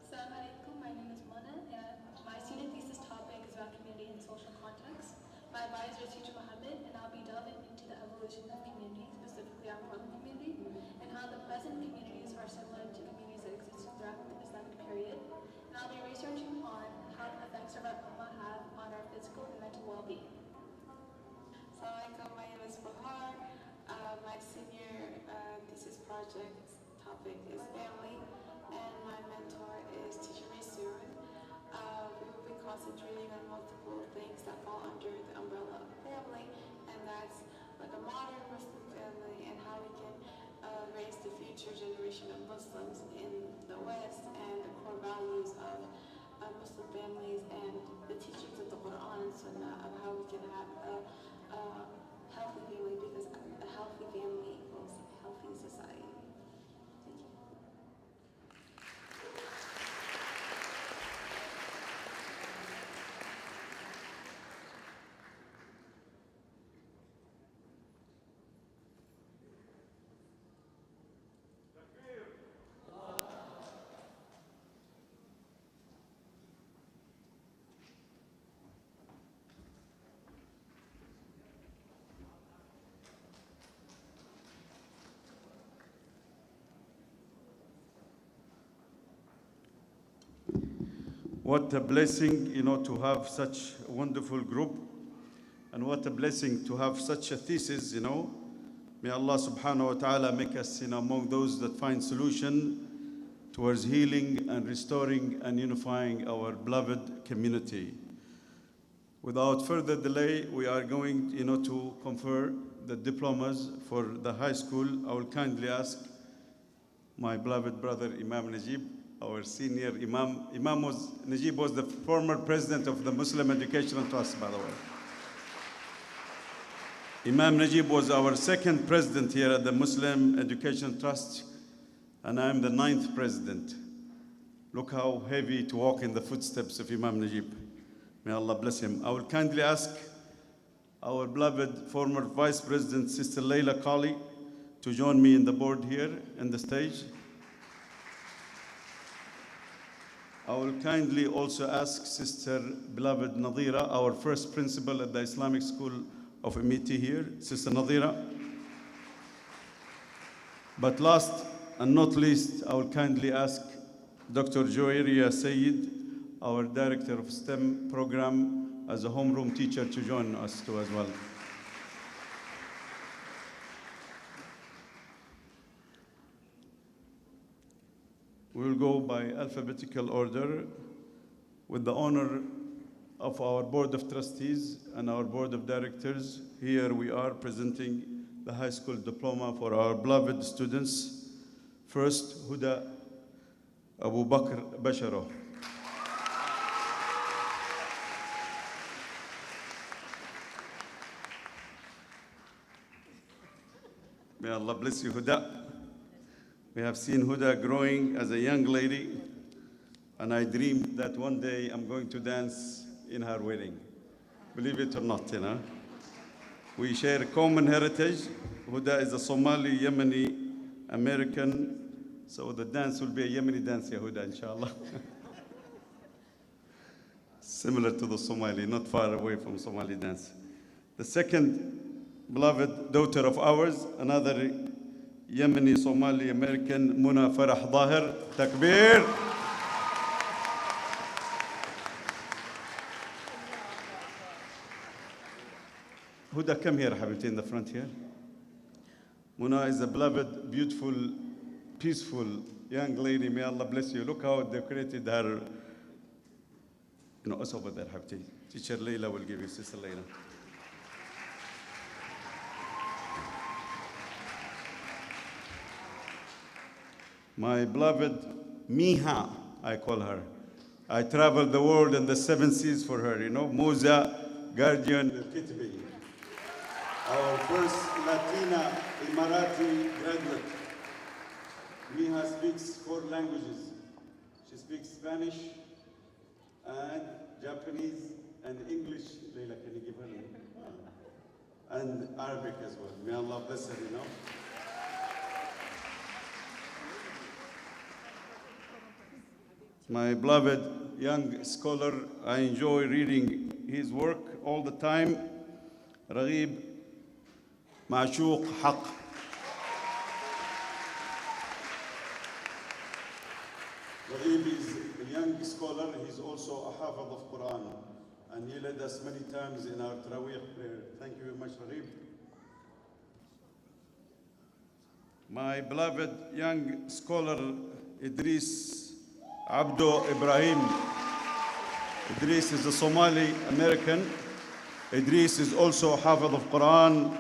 Assalamu alaikum, my name is Mona, and my senior thesis topic is about community and social context. My advisor is Teacher Mohammed, and I'll be delving into the evolution of community, specifically our Portland community, and how the present communities are similar to communities that existed throughout the Islamic period. And I'll be researching on how the effects of our Ummah have on our physical and mental well-being. Assalamualaikum, my name is Bahar. My senior thesis project topic is family, and my mentor is Teacher Maysoon. We will be concentrating on multiple things that fall under the umbrella of family, and that's like a modern Muslim family and how we can raise the future generation of Muslims in the West, and the core values of Muslim families and the teachings of the Quran and Sunnah of how we can have a healthy family, because a healthy family equals a healthy society. Thank you. What a blessing, to have such a wonderful group, and what a blessing to have such a thesis, May Allah subhanahu wa ta'ala make us, among those that find solution towards healing and restoring and unifying our beloved community. Without further delay, we are going, to confer the diplomas for the high school. I will kindly ask my beloved brother Imam Najib, our senior Imam. Najib was the former president of the Muslim Educational Trust, by the way. Imam Najib was our second president here at the Muslim Education Trust, and I am the 9th president. Look how heavy to walk in the footsteps of Imam Najib. May Allah bless him. I will kindly ask our beloved former Vice President, Sister Leila Kali, to join me in the board here in the stage. I will kindly also ask Sister beloved Nadira, our first principal at the Islamic School of MET here, Sister Nadira. But last and not least, I will kindly ask Dr. Joeria Sayed, our Director of STEM program as a homeroom teacher, to join us too as well. We will go by alphabetical order with the honor of our Board of Trustees and our Board of Directors. Here we are presenting the high school diploma for our beloved students. First, Huda Abu Bakr Basharo. May Allah bless you, Huda. We have seen Huda growing as a young lady, and I dreamed that one day I'm going to dance in her wedding. Believe it or not, you know. We share a common heritage. Huda is a Somali, Yemeni, American, so the dance will be a Yemeni dance, Huda, inshallah. Similar to the Somali, not far away from Somali dance. The second beloved daughter of ours, another Yemeni, Somali, American, Muna Farah Dahir. Takbir. Huda, come here, Habibti, in the front here. Muna is a beloved, beautiful, peaceful young lady. May Allah bless you. Look how decorated her. You know, us over there, Habibti. Teacher Leila will give you, Sister Leila. My beloved Miha, I call her. I traveled the world and the 7 seas for her, you know. Musa, guardian, Kitbi. Our first Latina Emirati graduate. Miha speaks 4 languages. She speaks Spanish and Japanese and English. Leila, can you give her a name? And Arabic as well. May Allah bless her, you know. My beloved young scholar, I enjoy reading his work all the time. Raghib Ma'shuq Haq. Raghib is a young scholar. He's also a Hafid of Quran. And he led us many times in our Taraweeh prayer. Thank you very much, Raghib. My beloved young scholar, Idris Abdo Ibrahim. Idris is a Somali American. Idris is also a Hafid of Quran.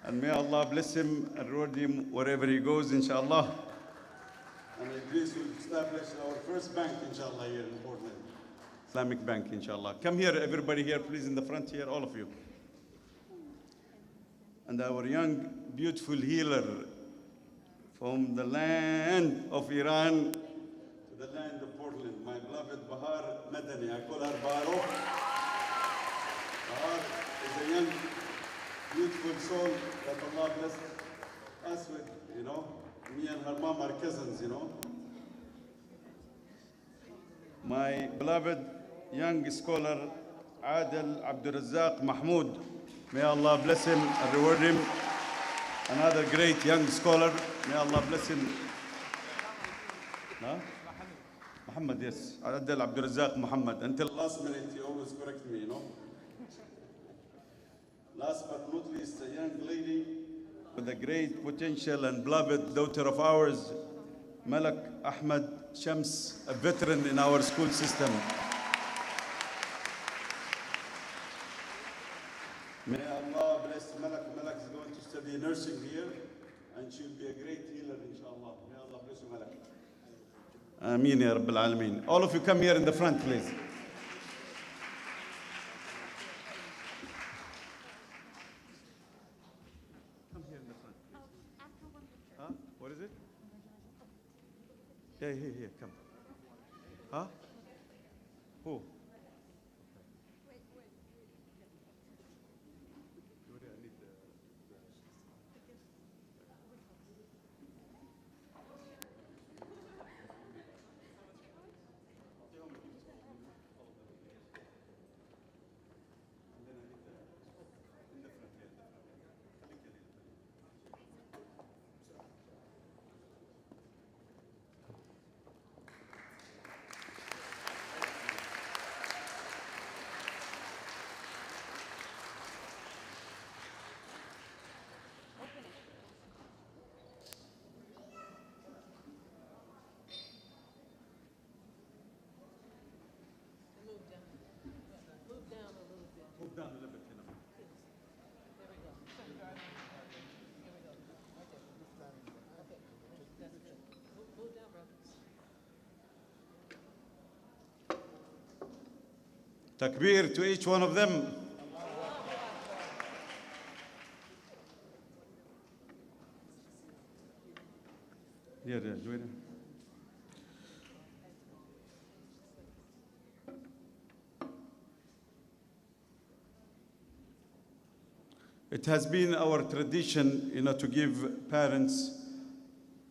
And may Allah bless him and reward him wherever he goes, inshallah. And Idris will establish our first bank, inshallah, here in Portland. Islamic Bank, inshallah. Come here, everybody here, please, in the front here, all of you. And our young, beautiful healer from the land of Iran to the land of Portland, my beloved Bahar Madani. I call her Baro. Bahar is a young, beautiful soul that Allah blessed us with, you know. Me and her mom are cousins, you know. My beloved young scholar, Adel Abdurazzaq Mahmoud. May Allah bless him and reward him. Another great young scholar. May Allah bless him. Huh? Muhammad, yes. Adel Abdurazzaq Muhammad. Until last minute, he always correct me, you know. Last but not least, a young lady with a great potential and beloved daughter of ours, Malak Ahmed Shams, a veteran in our school system. May Allah bless Malak. Malak is going to study nursing here, and she'll be a great healer, inshallah. May Allah bless you, Malak. Ameen ya Rabbil Alameen. All of you come here in the front, please. Come here in the front, please. Huh? What is it? Yeah, here, come. Huh? Who? Move down a little bit. Takbir to each one of them. Yeah, join it. It has been our tradition, to give parents,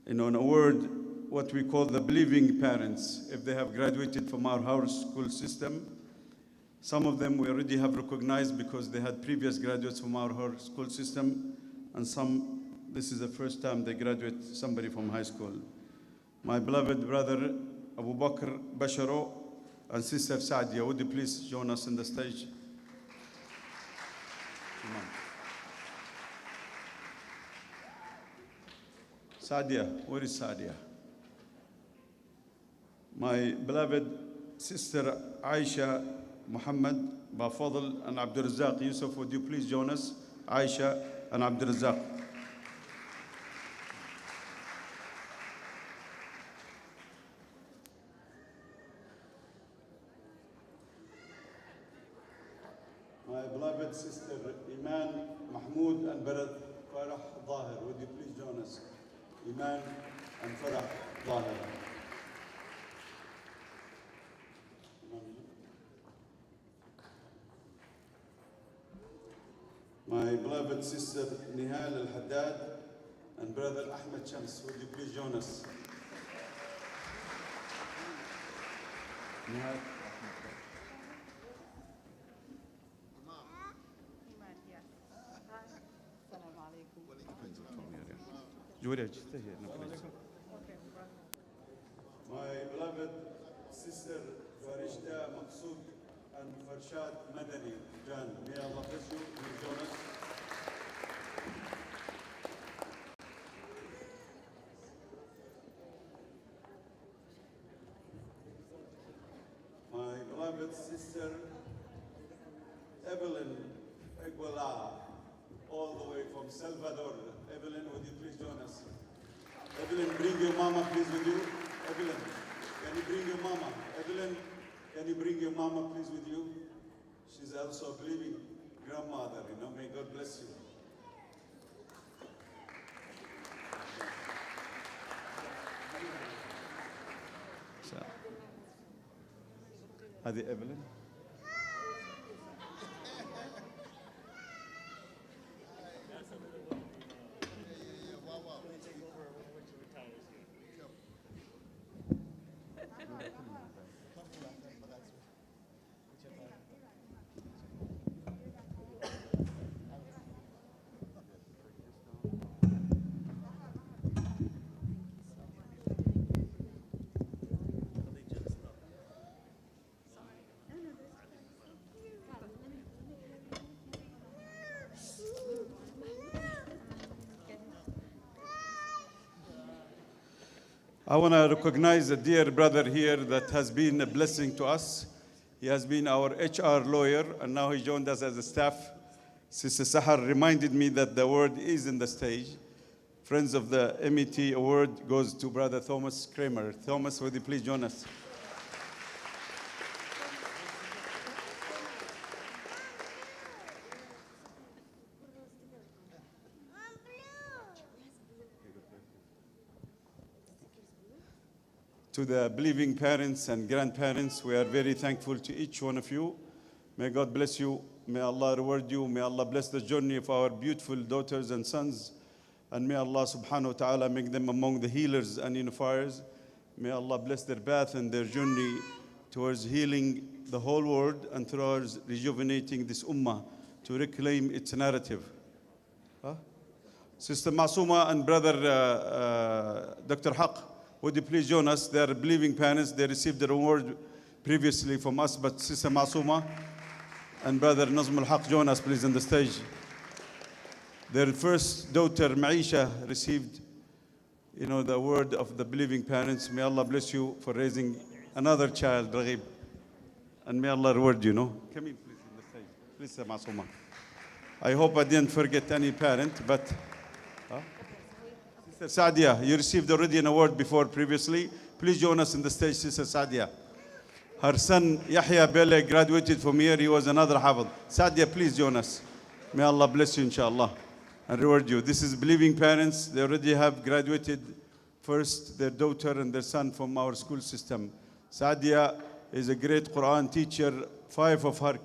an award, what we call the believing parents, if they have graduated from our house school system. Some of them we already have recognized because they had previous graduates from our school system, and some, this is the first time they graduate somebody from high school. My beloved brother Abu Bakr Basharo and sister Saadia, would you please join us on the stage? Come on. Saadia, where is Saadia? My beloved sister Aisha Muhammad, Bafadl and Abdul Razak Yusuf, would you please join us? Aisha and Abdul Razak. My beloved sister Iman Mahmoud and Barad Farah Zahir, would you please join us? Iman and Farah Zahir. My beloved sister Nihal Al-Haddad and brother Ahmed Shams, would you please join us? Nihal. stay here, no, please. My beloved sister Farishta Maqsood and Farshad Madani, Jan, may Allah bless you. Please join us. My beloved sister Evelyn Iguala, all the way from Salvador. Evelyn, would you please join us? Evelyn, bring your mama please with you. Evelyn, can you bring your mama? Evelyn, can you bring your mama please with you? She's also a believing grandmother, may God bless you. هذه Evelyn. I want to recognize a dear brother here that has been a blessing to us. He has been our HR lawyer, and now he joined us as a staff. Sister Sahar reminded me that the award is in the stage. Friends of the MET award goes to Brother Thomas Kramer. Thomas, would you please join us? to the believing parents and grandparents, we are very thankful to each one of you. May God bless you. May Allah reward you. May Allah bless the journey of our beautiful daughters and sons. And may Allah subhanahu wa ta'ala make them among the healers and unifiers. May Allah bless their path and their journey towards healing the whole world and towards rejuvenating this ummah to reclaim its narrative. Huh? Sister Masuma and brother Dr. Haq, would you please join us? They are believing parents. They received the reward previously from us, but Sister Masuma and brother Nazm al-Haq, join us please on the stage. Their first daughter, Maisha, received, the award of the believing parents. May Allah bless you for raising another child, Raghib. And may Allah reward you, Come in, please, on the stage. Please, Sister Masuma. I hope I didn't forget any parent, but... Sister Sadia, you received already an award before previously. Please join us in the stage, Sister Sadia. Her son, Yahya Bele, graduated from here. He was another Hafid. Sadia, please join us. May Allah bless you, inshallah, and reward you. This is believing parents. They already have graduated first, their daughter and their son from our school system. Sadia is a great Quran teacher. 5 of her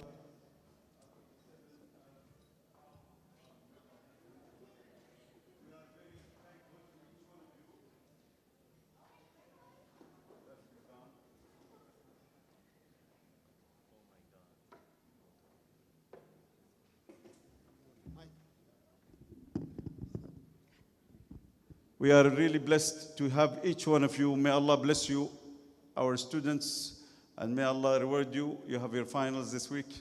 We are really blessed to have each one of you. May Allah bless you, our students, and may Allah reward you. You have your finals this week,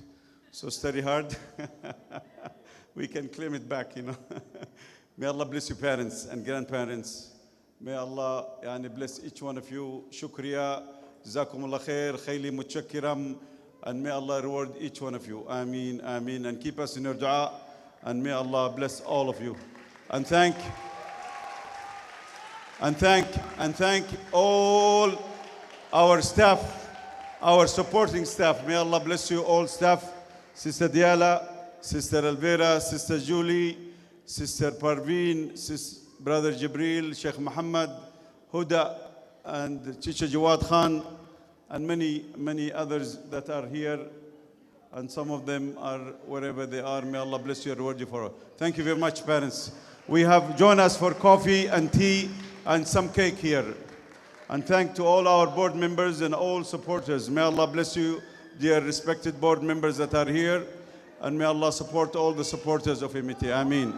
so study hard. We can claim it back, May Allah bless you, parents and grandparents. May Allah bless each one of you. Shukriya, Jazakumullah khair, khayli mutshakkiram, and may Allah reward each one of you. Ameen, ameen, and keep us in your dua, and may Allah bless all of you. And thank all our staff, our supporting staff. May Allah bless you all staff. Sister Diala, Sister Elvira, Sister Julie, Sister Parveen, Brother Jibril, Sheikh Muhammad, Huda, and Chicha Jawad Khan, and many, many others that are here. And some of them are wherever they are. May Allah bless you and reward you for it. Thank you very much, parents. We have joined us for coffee and tea and some cake here. And thank to all our board members and all supporters. May Allah bless you, dear respected board members that are here. And may Allah support all the supporters of MIT. Ameen.